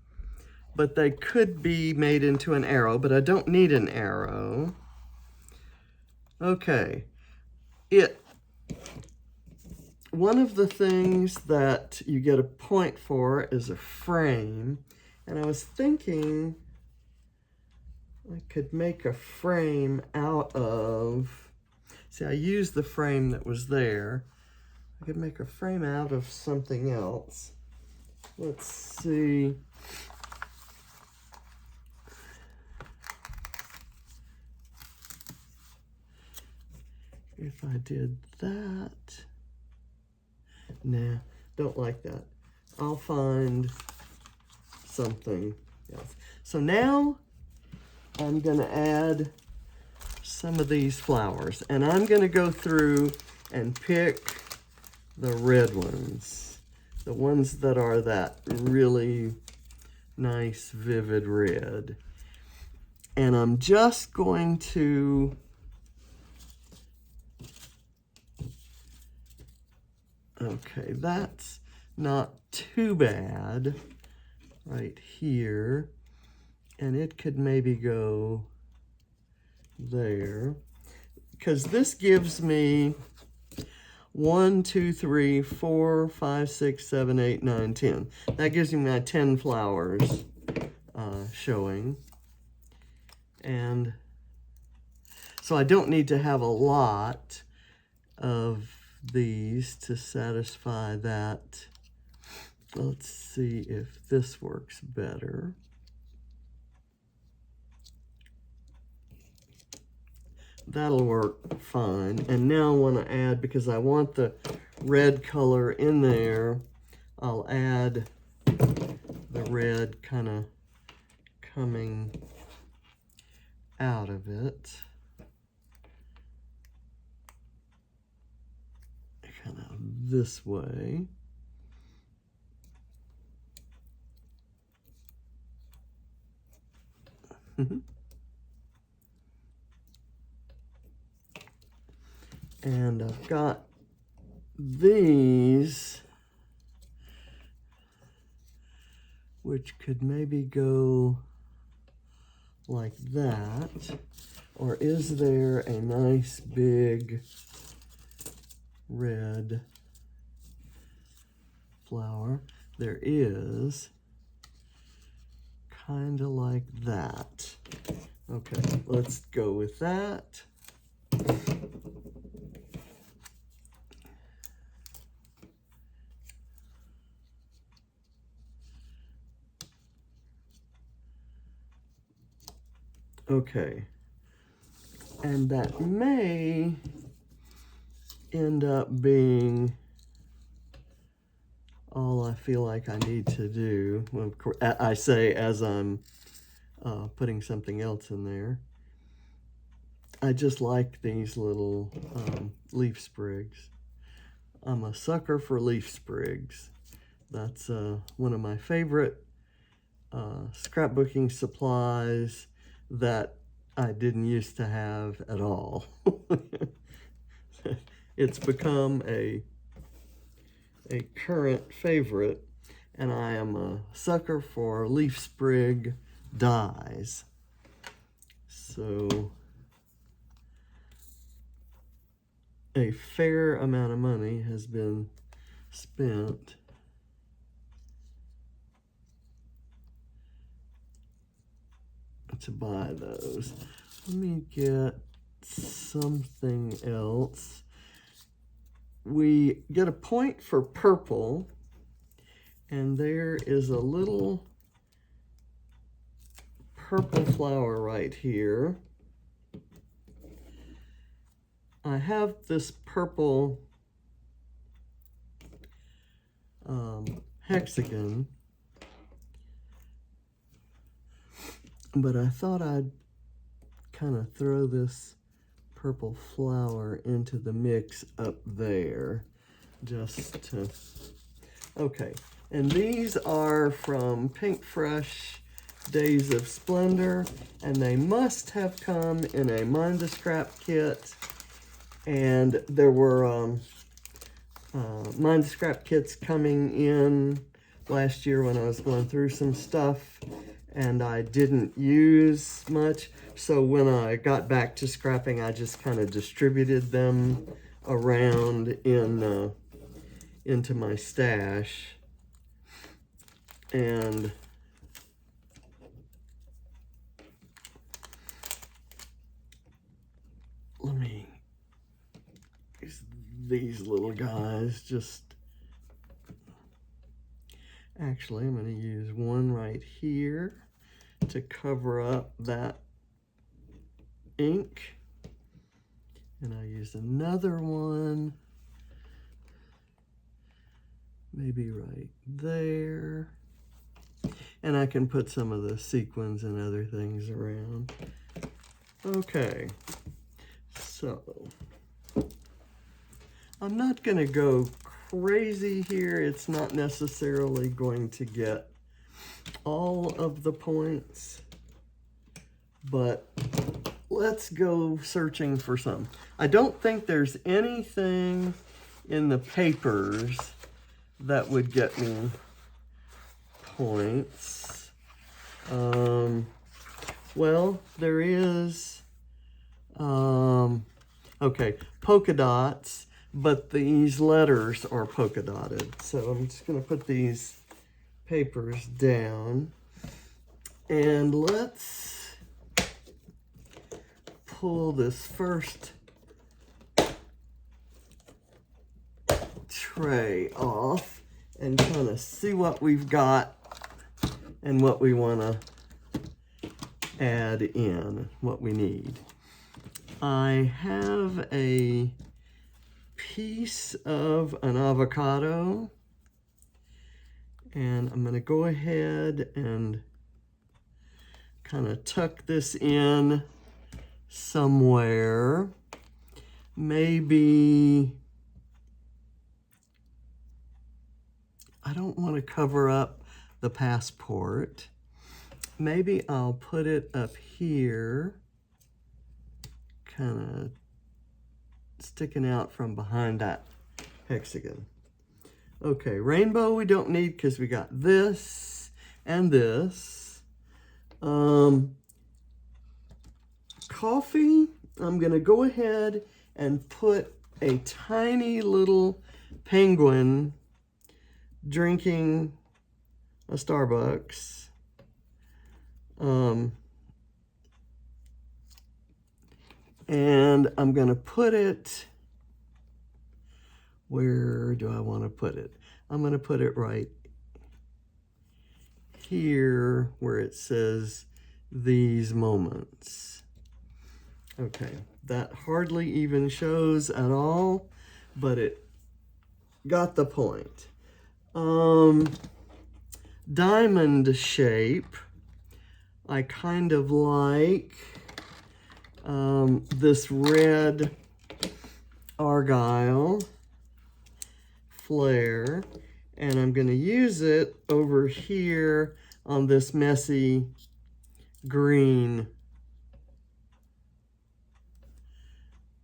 but they could be made into an arrow, but I don't need an arrow. Okay. One of the things that you get a point for is a frame, and I was thinking I could make a frame out of, see, I used the frame that was there. I could make a frame out of something else. Let's see. If I did that, nah, don't like that. I'll find something else. So now I'm gonna add some of these flowers, and I'm gonna go through and pick the red ones, the ones that are that really nice vivid red. And I'm just going to okay, that's not too bad right here. And it could maybe go there, because this gives me 1, 2, 3, 4, 5, 6, 7, 8, 9, 10. That gives me my 10 flowers showing. And so I don't need to have a lot of these to satisfy that. Let's see if this works better. That'll work fine. And now I want to add, because I want the red color in there, I'll add the red kind of coming out of it. Kind of this way. And I've got these, which could maybe go like that. Or is there a nice big red flower? There is, kind of like that. Okay, let's go with that. Okay, and that may end up being all I feel like I need to do. Well, of course, I say as I'm putting something else in there. I just like these little leaf sprigs. I'm a sucker for leaf sprigs. That's one of my favorite scrapbooking supplies that I didn't used to have at all. It's become a current favorite, and I am a sucker for leaf sprig dies. So a fair amount of money has been spent to buy those. Let me get something else. We get a point for purple, and there is a little purple flower right here. I have this purple hexagon, but I thought I'd kind of throw this purple flower into the mix up there, just to, okay. And these are from Pink Fresh Days of Splendor, and they must have come in a Mind the Scrap kit, and there were Mind the Scrap kits coming in last year when I was going through some stuff, and I didn't use much. So when I got back to scrapping, I just kind of distributed them around in into my stash. And these little guys. Actually, I'm going to use one right here to cover up that ink. And I'll use another one, maybe right there. And I can put some of the sequins and other things around. Okay, so I'm not going to go crazy here. It's not necessarily going to get all of the points, but let's go searching for some. I don't think there's anything in the papers that would get me points. Well, there is, okay, polka dots, but these letters are polka dotted. So I'm just going to put these papers down, and let's pull this first tray off and kind of see what we've got and what we want to add in, what we need. I have a piece of an avocado, and I'm going to go ahead and kind of tuck this in somewhere. Maybe, I don't want to cover up the passport. Maybe I'll put it up here, kind of sticking out from behind that hexagon. Okay, rainbow we don't need because we got this and this. Coffee, I'm going to go ahead and put a tiny little penguin drinking a Starbucks. And I'm going to put it, where do I want to put it? I'm going to put it right here where it says these moments. Okay, that hardly even shows at all, but it got the point. Diamond shape, I kind of like this red argyle flare, and I'm going to use it over here on this messy green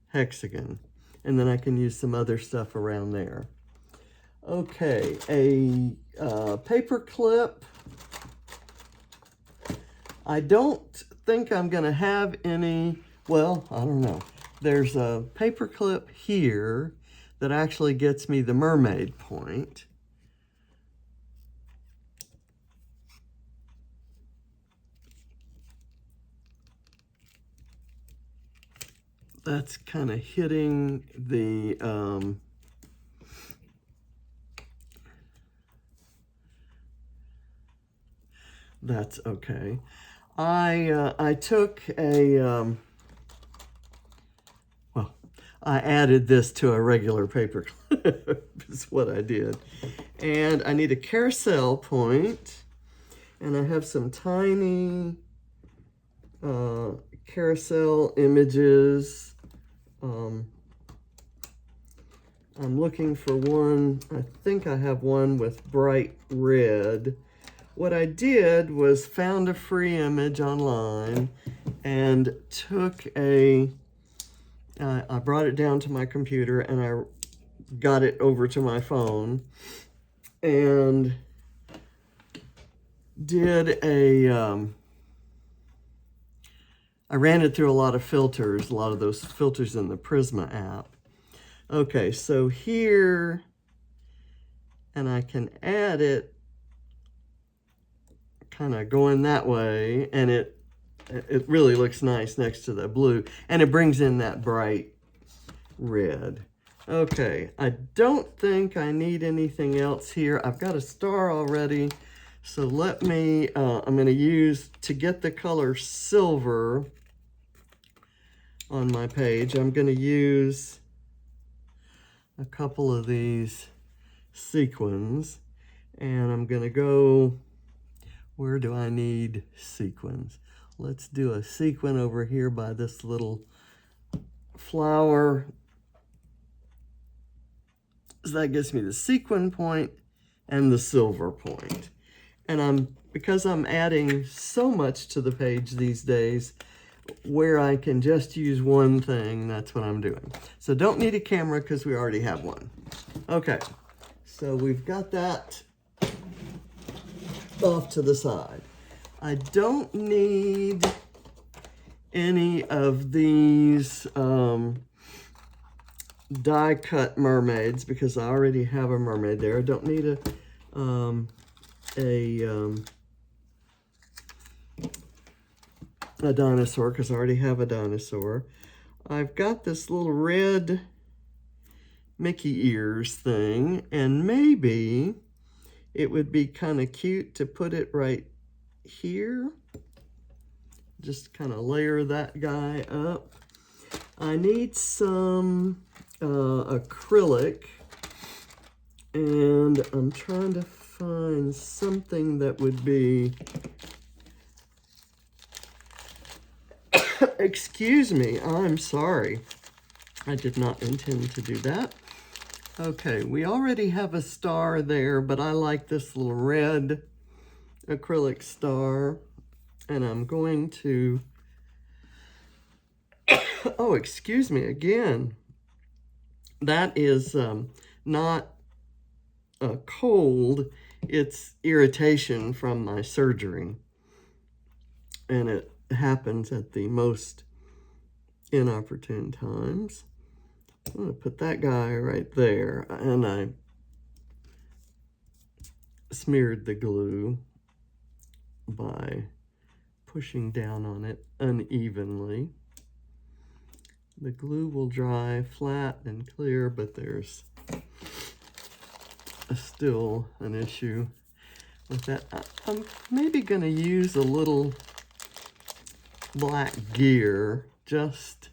hexagon, and then I can use some other stuff around there. Okay, a paper clip. I don't think I'm going to have any, well, I don't know. There's a paper clip here that actually gets me the mermaid point. That's kind of hitting the, that's okay. I took a, well, I added this to a regular paper clip, is what I did. And I need a carousel point, and I have some tiny carousel images. I'm looking for one. I think I have one with bright red. What I did was found a free image online and took I brought it down to my computer and I got it over to my phone and did I ran it through a lot of filters, a lot of those filters in the Prisma app. Okay, so here, and I can add it kind of going that way, and it really looks nice next to the blue, and it brings in that bright red. Okay, I don't think I need anything else here. I've got a star already. So let me, I'm going to use, to get the color silver on my page, I'm going to use a couple of these sequins. And I'm going to go, where do I need sequins? Let's do a sequin over here by this little flower. So that gives me the sequin point and the silver point. And because I'm adding so much to the page these days, where I can just use one thing, that's what I'm doing. So don't need a camera because we already have one. Okay, so we've got that off to the side. I don't need any of these die cut mermaids because I already have a mermaid there. I don't need a dinosaur because I already have a dinosaur. I've got this little red Mickey ears thing, and maybe it would be kind of cute to put it right here. Just kind of layer that guy up. I need some acrylic, and I'm trying to find something that would be, excuse me, I'm sorry. I did not intend to do that. Okay, we already have a star there, but I like this little red acrylic star, and I'm going to, oh, excuse me again. That is not a cold, it's irritation from my surgery. And it happens at the most inopportune times. I'm going to put that guy right there, and I smeared the glue by pushing down on it unevenly. The glue will dry flat and clear, but there's still an issue with that. I'm maybe going to use a little black gear just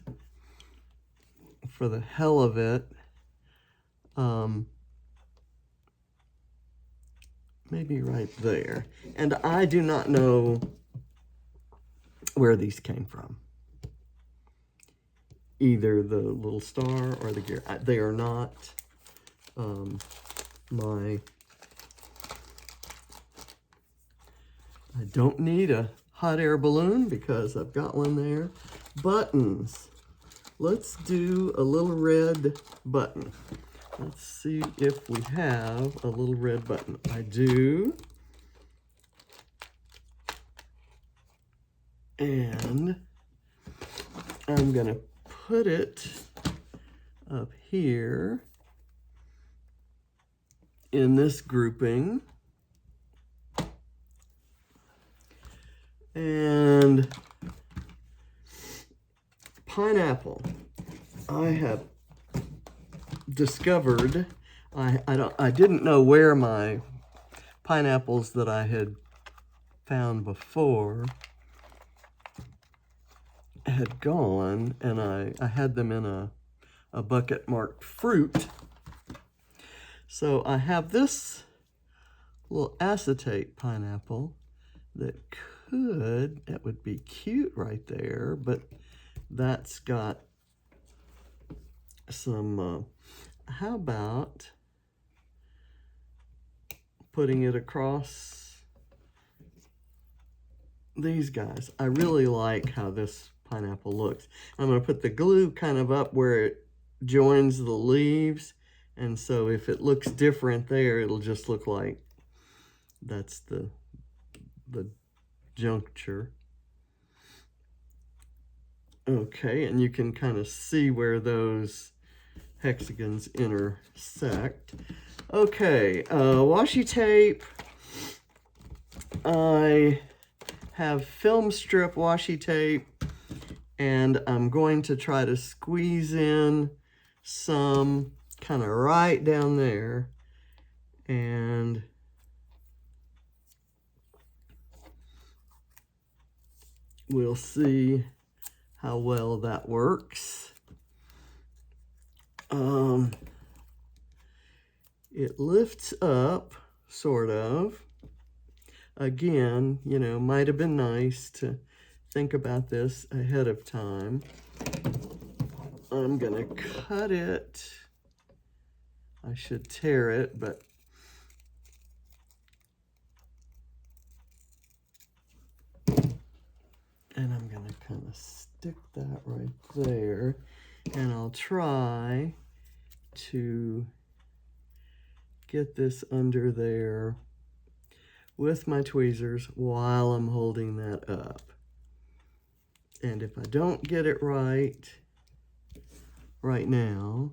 for the hell of it. Maybe right there. And I do not know where these came from. Either the little star or the gear. They are not I don't need a hot air balloon because I've got one there. Buttons. Let's do a little red button. Let's see if we have a little red button. I do. And I'm going to put it up here in this grouping. And pineapple. I have discovered, I didn't know where my pineapples that I had found before had gone, and I had them in a bucket marked fruit. So I have this little acetate pineapple that would be cute right there, but that's got some, how about putting it across these guys? I really like how this pineapple looks. I'm going to put the glue kind of up where it joins the leaves, and so if it looks different there, it'll just look like that's the juncture. Okay, and you can kind of see where those hexagons intersect. Okay, washi tape. I have film strip washi tape, and I'm going to try to squeeze in some kind of right down there, and we'll see how well that works. It lifts up, sort of. Again, you know, might have been nice to think about this ahead of time. I'm gonna cut it. I should tear it, but and I'm gonna kind of stick that right there, and I'll try to get this under there with my tweezers while I'm holding that up. And if I don't get it right now,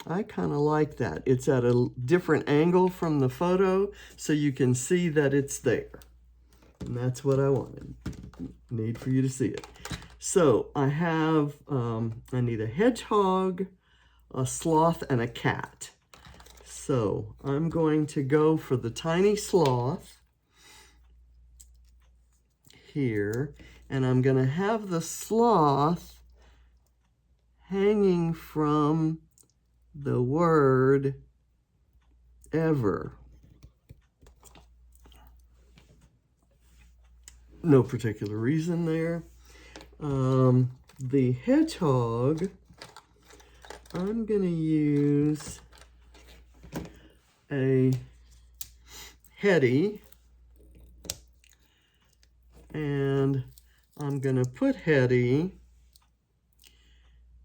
I kind of like that. It's at a different angle from the photo, so you can see that it's there. And that's what I wanted. Need for you to see it. So I have, I need a hedgehog, a sloth, and a cat. So I'm going to go for the tiny sloth here, and I'm going to have the sloth hanging from the word ever. No particular reason there. The hedgehog, I'm going to use a heady, and I'm going to put heady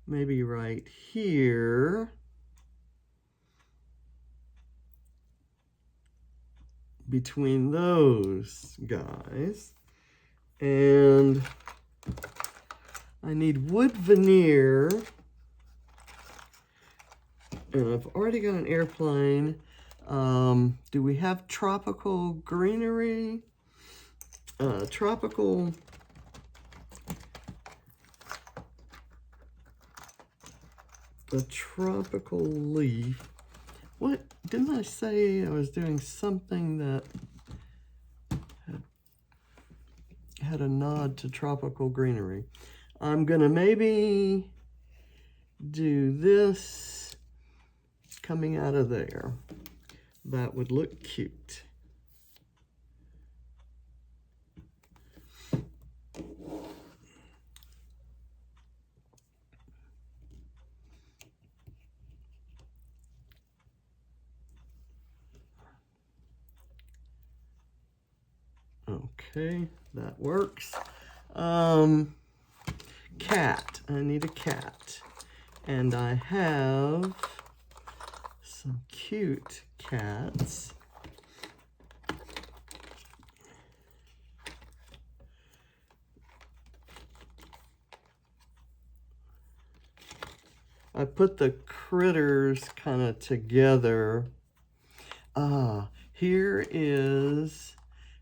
maybe right here between those guys. And I need wood veneer, and I've already got an airplane. Do we have tropical greenery? A tropical leaf. What, didn't I say I was doing something that had a nod to tropical greenery? I'm gonna maybe do this coming out of there. That would look cute. Okay, that works. Cat, I need a cat. And I have some cute cats. I put the critters kind of together. Here is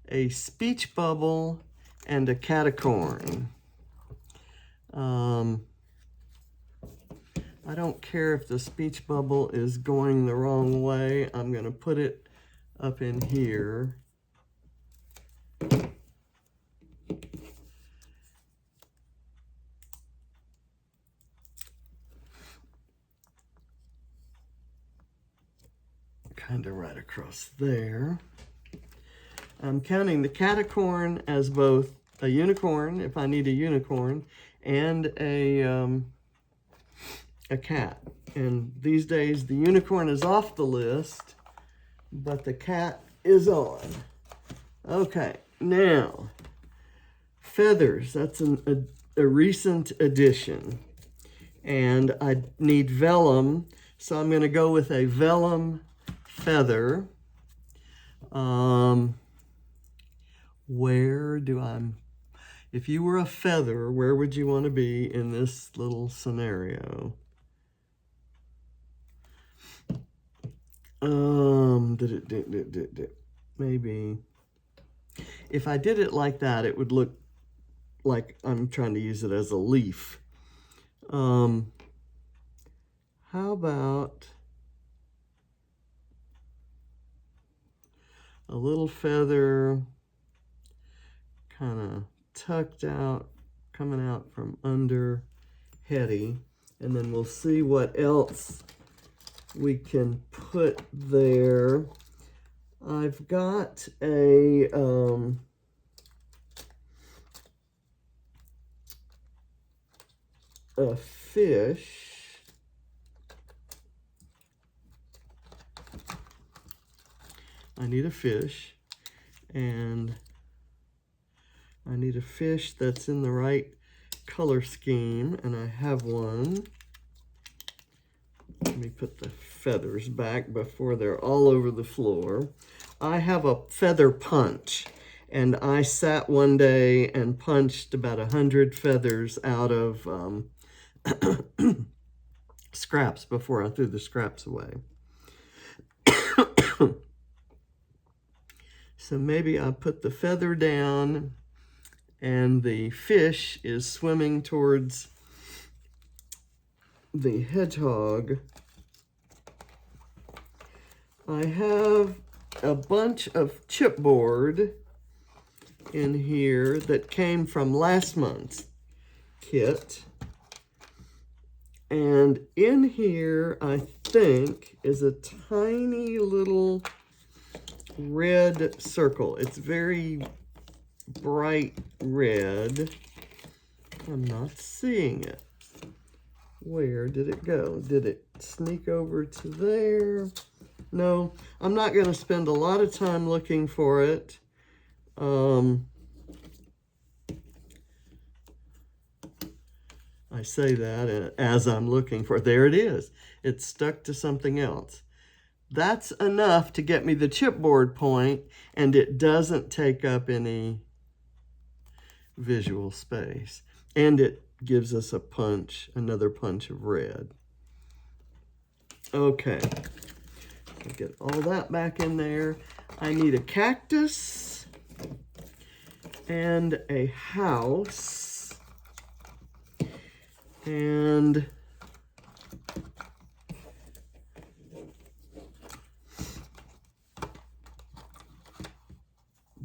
a speech bubble and a catacorn. I don't care if the speech bubble is going the wrong way. I'm going to put it up in here. Kind of right across there. I'm counting the catacorn as both a unicorn, if I need a unicorn, and a cat. And these days, the unicorn is off the list, but the cat is on. Okay, now, feathers. That's a recent addition. And I need vellum, so I'm going to go with a vellum feather. Where do if you were a feather, where would you want to be in this little scenario? Maybe if I did it like that, it would look like I'm trying to use it as a leaf. How how about a little feather kind of tucked out, coming out from under Hetty, and then we'll see what else we can put there. I've got a fish. I need a fish, and I need a fish that's in the right color scheme, and I have one. Let me put the feathers back before they're all over the floor. I have a feather punch, and I sat one day and punched about 100 feathers out of scraps before I threw the scraps away. So maybe I put the feather down and the fish is swimming towards the hedgehog. I have a bunch of chipboard in here that came from last month's kit. And in here, I think, is a tiny little red circle. It's very bright red. I'm not seeing it. Where did it go? Did it sneak over to there? No, I'm not going to spend a lot of time looking for it. I say that as I'm looking for it. There it is. It's stuck to something else. That's enough to get me the chipboard point, and it doesn't take up any visual space. And it gives us a punch, another punch of red. Okay, I'll get all that back in there. I need a cactus and a house and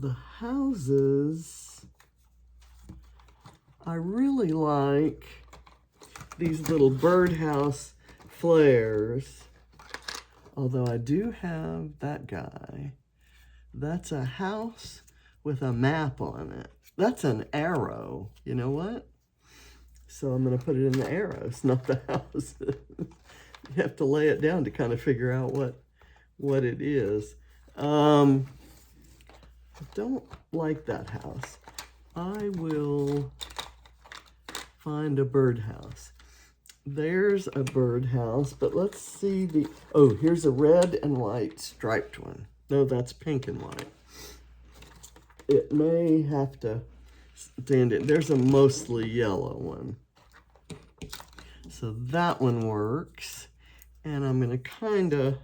the houses, I really like these little birdhouse flares, although I do have that guy. That's a house with a map on it. That's an arrow. You know what? So I'm going to put it in the arrows, not the house. You have to lay it down to kind of figure out what it is. I don't like that house. I will find a birdhouse. There's a birdhouse, but let's see the... Oh, here's a red and white striped one. No, that's pink and white. It may have to stand in. There's a mostly yellow one. So that one works. And I'm going to kind of...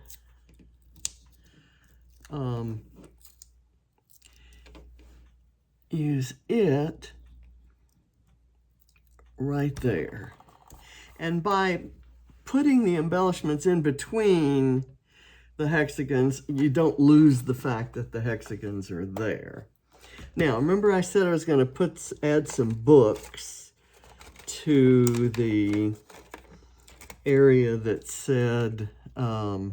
use it right there. And by putting the embellishments in between the hexagons, you don't lose the fact that the hexagons are there. Now, remember I said I was going to add some books to the area that said I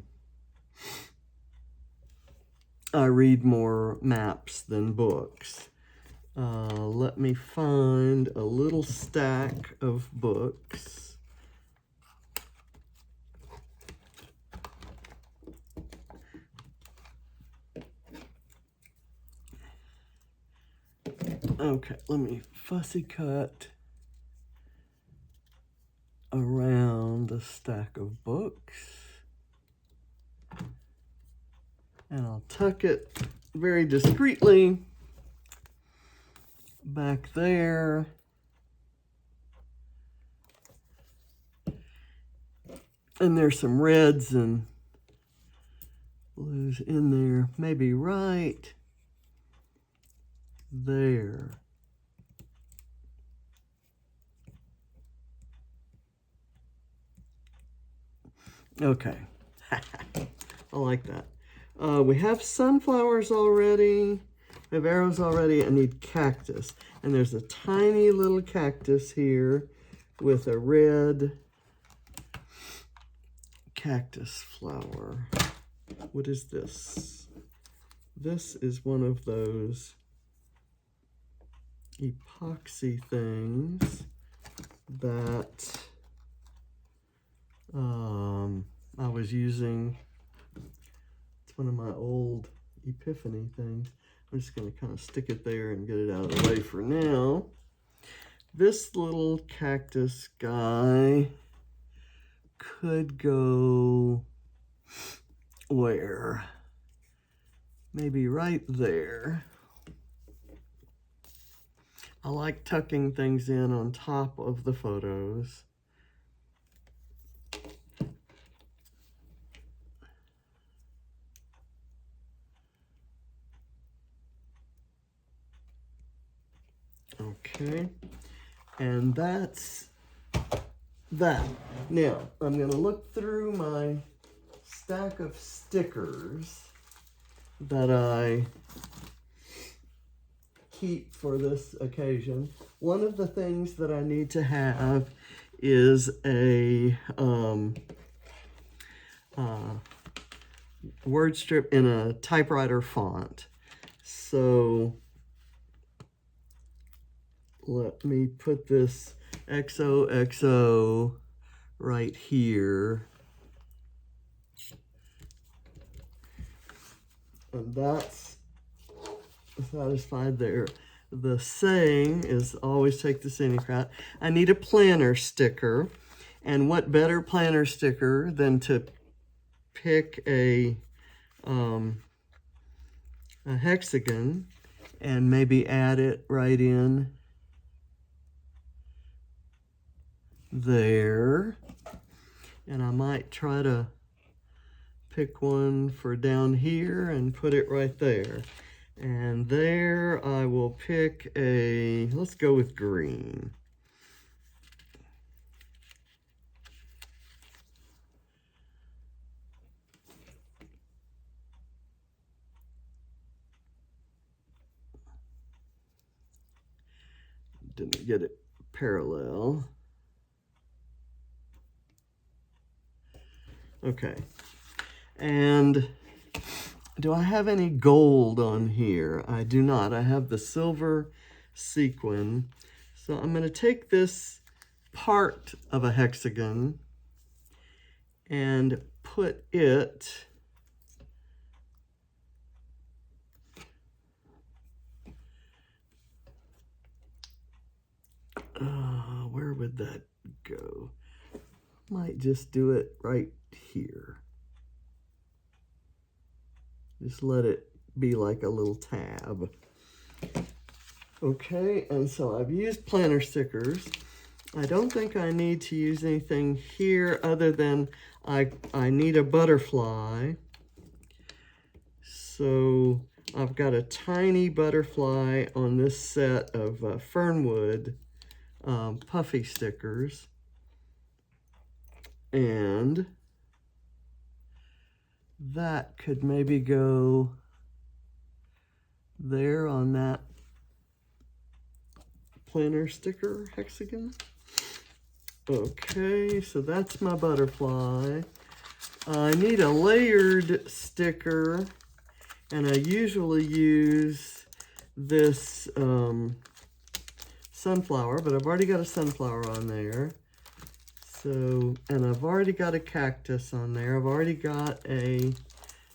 read more maps than books. Let me find a little stack of books. Okay, let me fussy cut around a stack of books. And I'll tuck it very discreetly back there. And there's some reds and blues in there, maybe right there. Okay. I like that. We have sunflowers already. We have arrows already. I need cactus. And there's a tiny little cactus here with a red cactus flower. What is this? This is one of those epoxy things that I was using. It's one of my old Epiphany things. I'm just going to kind of stick it there and get it out of the way for now. This little cactus guy could go where? Maybe right there. I like tucking things in on top of the photos. Okay, and that's that. Now, I'm going to look through my stack of stickers that I keep for this occasion. One of the things that I need to have is a word strip in a typewriter font. So let me put this XOXO right here. And that's satisfied there. The saying is always take the Scenic Route. I need a planner sticker. And what better planner sticker than to pick a hexagon and maybe add it right in there. And I might try to pick one for down here and put it right there. And there I will pick a, let's go with green. Didn't get it parallel. Okay. And do I have any gold on here? I do not. I have the silver sequin. So I'm going to take this part of a hexagon and put it where would that go? Might just do it right here. Just let it be like a little tab. Okay, and so I've used planner stickers. I don't think I need to use anything here other than I need a butterfly. So I've got a tiny butterfly on this set of Fernwood puffy stickers. And that could maybe go there on that planner sticker hexagon. Okay, so that's my butterfly. I need a layered sticker, and I usually use this sunflower, but I've already got a sunflower on there. So, and I've already got a cactus on there. I've already got a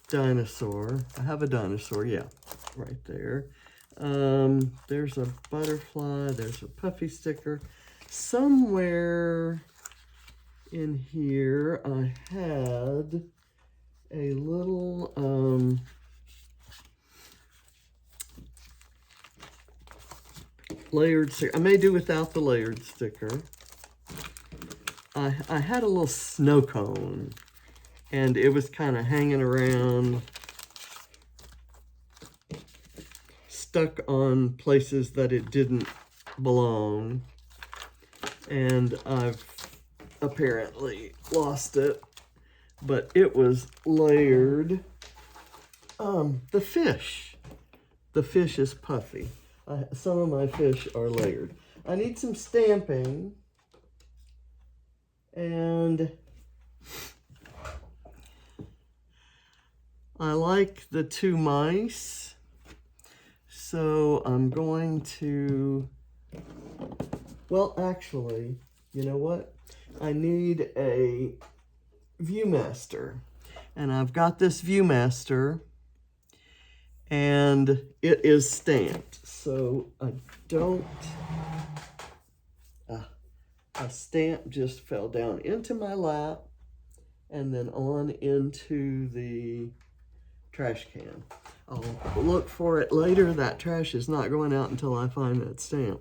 dinosaur. I have a dinosaur, yeah, right there. There's a butterfly. There's a puffy sticker. Somewhere in here, I had a little layered sticker. I may do without the layered sticker. I had a little snow cone, and it was kind of hanging around, stuck on places that it didn't belong, and I've apparently lost it. but it was layered. The fish is puffy. Some of my fish are layered. I need some stamping, and I like the two mice, so I'm going to, well, actually, you know what? I need a ViewMaster, and I've got this ViewMaster, and it is stamped, so I don't, a stamp just fell down into my lap and then on into the trash can. I'll look for it later. That trash is not going out until I find that stamp.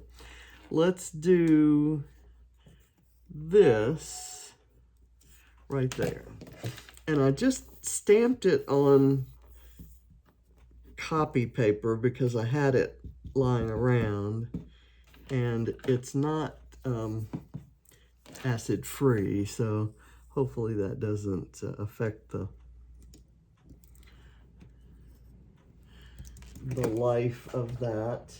Let's do this right there. And I just stamped it on copy paper because I had it lying around, and it's not acid free, so hopefully that doesn't affect the life of that.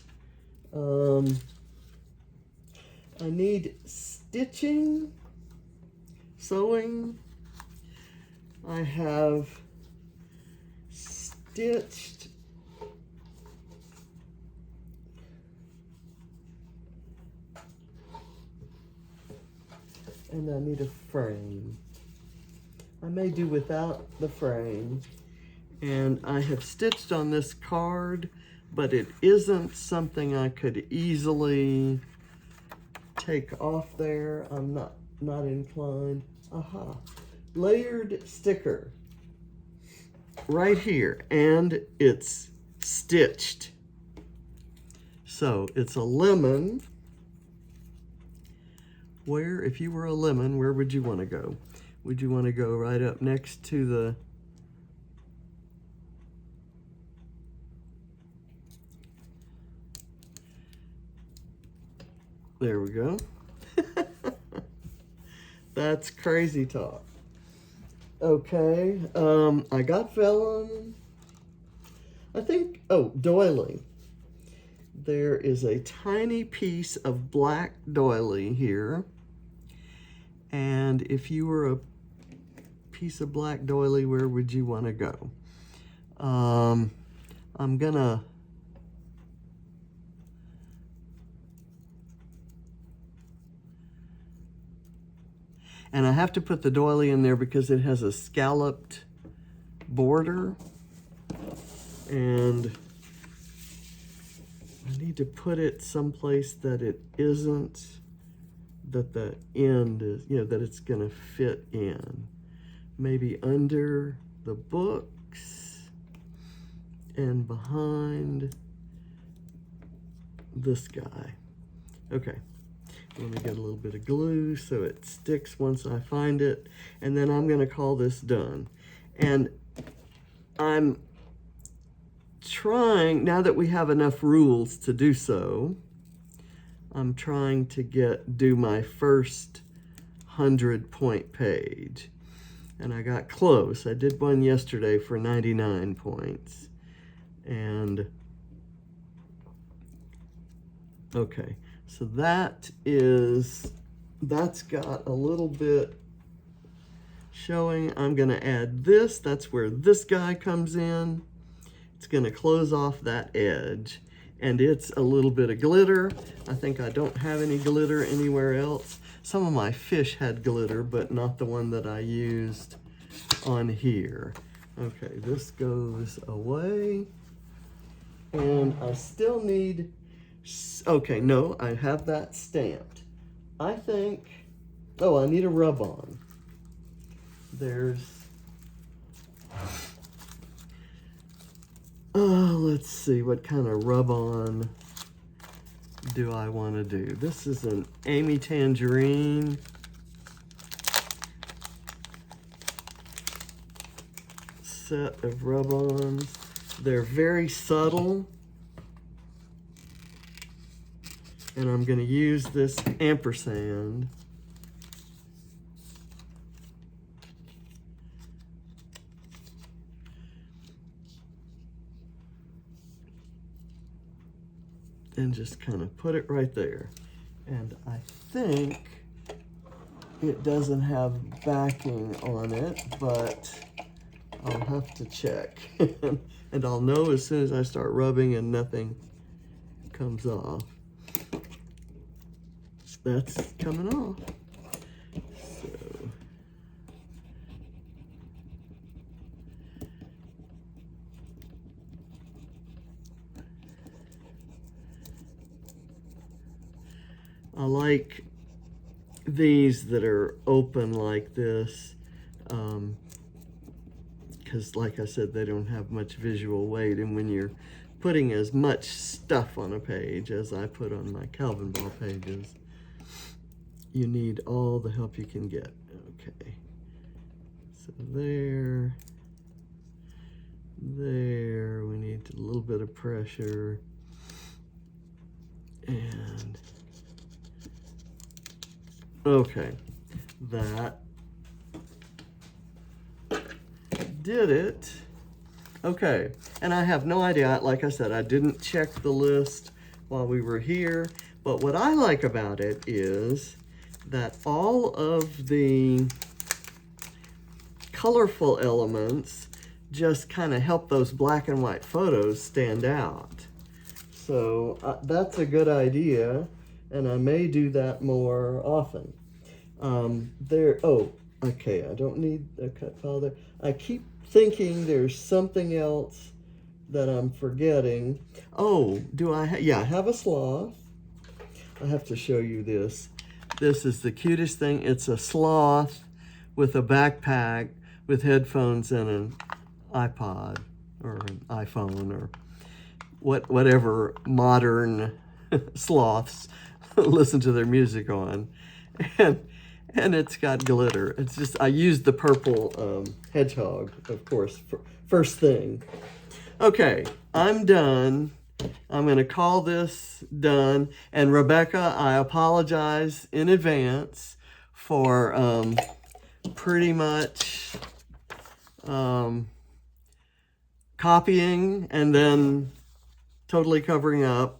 I need stitching, sewing. I have stitched and I need a frame. I may do without the frame. And I have stitched on this card, but it isn't something I could easily take off there. I'm not inclined. Aha. Layered sticker right here, and it's stitched. So it's a lemon. Where, if you were a lemon, where would you want to go? Would you want to go right up next to the there we go. That's crazy talk. Okay, I got vellum. I think, oh, doily. There is a tiny piece of black doily here. And if you were a piece of black doily, where would you want to go? I'm gonna and I have to put the doily in there because it has a scalloped border, and I need to put it someplace that it isn't, that the end is, you know, that it's gonna fit in. Maybe under the books and behind this guy. Okay, let me get a little bit of glue so it sticks once I find it, and then I'm gonna call this done. And I'm trying, now that we have enough rules to do so, I'm trying to do my first 100-point page. And I got close. I did one yesterday for 99 points. And, okay, so that's got a little bit showing. I'm gonna add this. That's where this guy comes in. It's gonna close off that edge. And it's a little bit of glitter. I think I don't have any glitter anywhere else. Some of my fish had glitter, but not the one that I used on here. Okay, this goes away. And I still need, okay, no, I have that stamped. I think, oh, I need a rub-on. Let's see, what kind of rub-on do I want to do? This is an Amy Tangerine. Set of rub-ons. They're very subtle. And I'm going to use this ampersand and just kind of put it right there. And I think it doesn't have backing on it, but I'll have to check. And I'll know as soon as I start rubbing and nothing comes off. That's coming off. So I like these that are open like this, because like I said, they don't have much visual weight, and when you're putting as much stuff on a page as I put on my Calvinball pages, you need all the help you can get. Okay, so there, we need a little bit of pressure, and okay, that did it. Okay, and I have no idea, like I said, I didn't check the list while we were here, but what I like about it is that all of the colorful elements just kind of help those black and white photos stand out. So that's a good idea, and I may do that more often. Oh, okay, I don't need a cut file there. I keep thinking there's something else that I'm forgetting. Oh, do I? Yeah, I have a sloth. I have to show you this. This is the cutest thing. It's a sloth with a backpack with headphones and an iPod or an iPhone or whatever modern sloths listen to their music on. And it's got glitter. It's just, I used the purple hedgehog, of course, first thing. Okay, I'm done. I'm gonna call this done. And Rebecca, I apologize in advance for pretty much copying and then totally covering up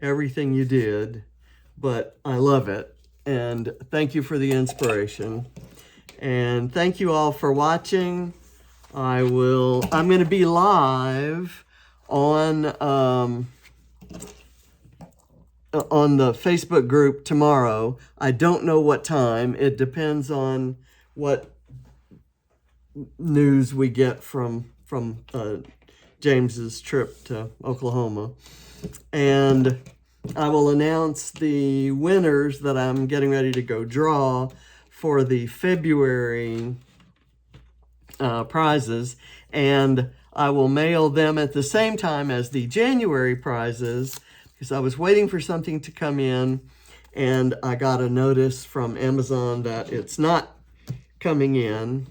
everything you did, but I love it. And thank you for the inspiration. And thank you all for watching. I'm going to be live on the Facebook group tomorrow. I don't know what time. It depends on what news we get from James's trip to Oklahoma. And I will announce the winners that I'm getting ready to go draw for the February prizes, and I will mail them at the same time as the January prizes, because I was waiting for something to come in, and I got a notice from Amazon that it's not coming in,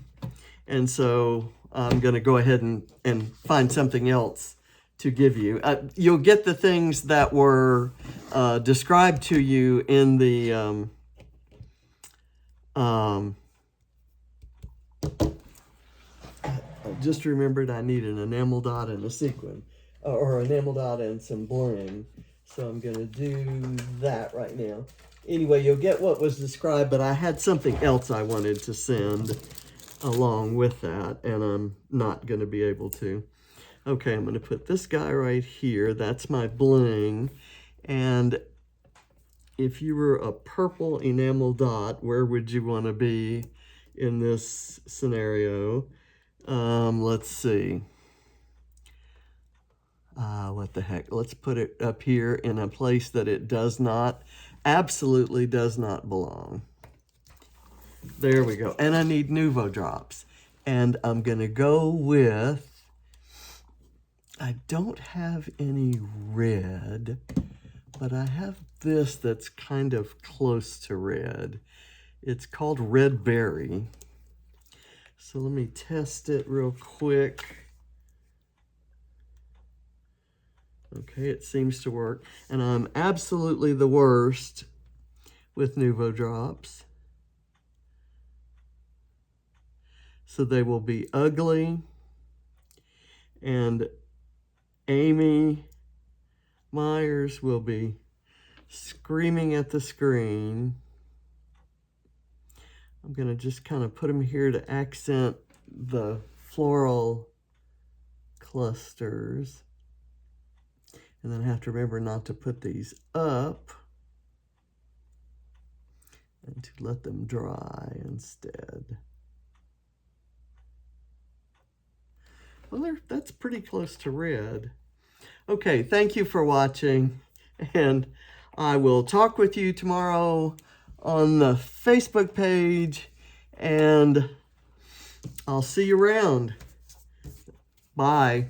and so I'm going to go ahead and find something else to give you. You'll get the things that were described to you in the I just remembered I need an enamel dot and a sequin, or enamel dot and some bling. So I'm going to do that right now. Anyway, you'll get what was described, but I had something else I wanted to send along with that, and I'm not going to be able to. Okay, I'm going to put this guy right here. That's my bling. And if you were a purple enamel dot, where would you want to be in this scenario? Let's see. What the heck? Let's put it up here in a place that it does not, absolutely does not belong. There we go. And I need Nuvo drops. And I'm going to go with, I don't have any red, but I have this that's kind of close to red. It's called Red Berry. So let me test it real quick. Okay, it seems to work. And I'm absolutely the worst with Nuvo drops. So they will be ugly. And Amy, Myers will be screaming at the screen. I'm going to just kind of put them here to accent the floral clusters. And then I have to remember not to put these up and to let them dry instead. Well, that's pretty close to red. Okay, thank you for watching, and I will talk with you tomorrow on the Facebook page, and I'll see you around. Bye.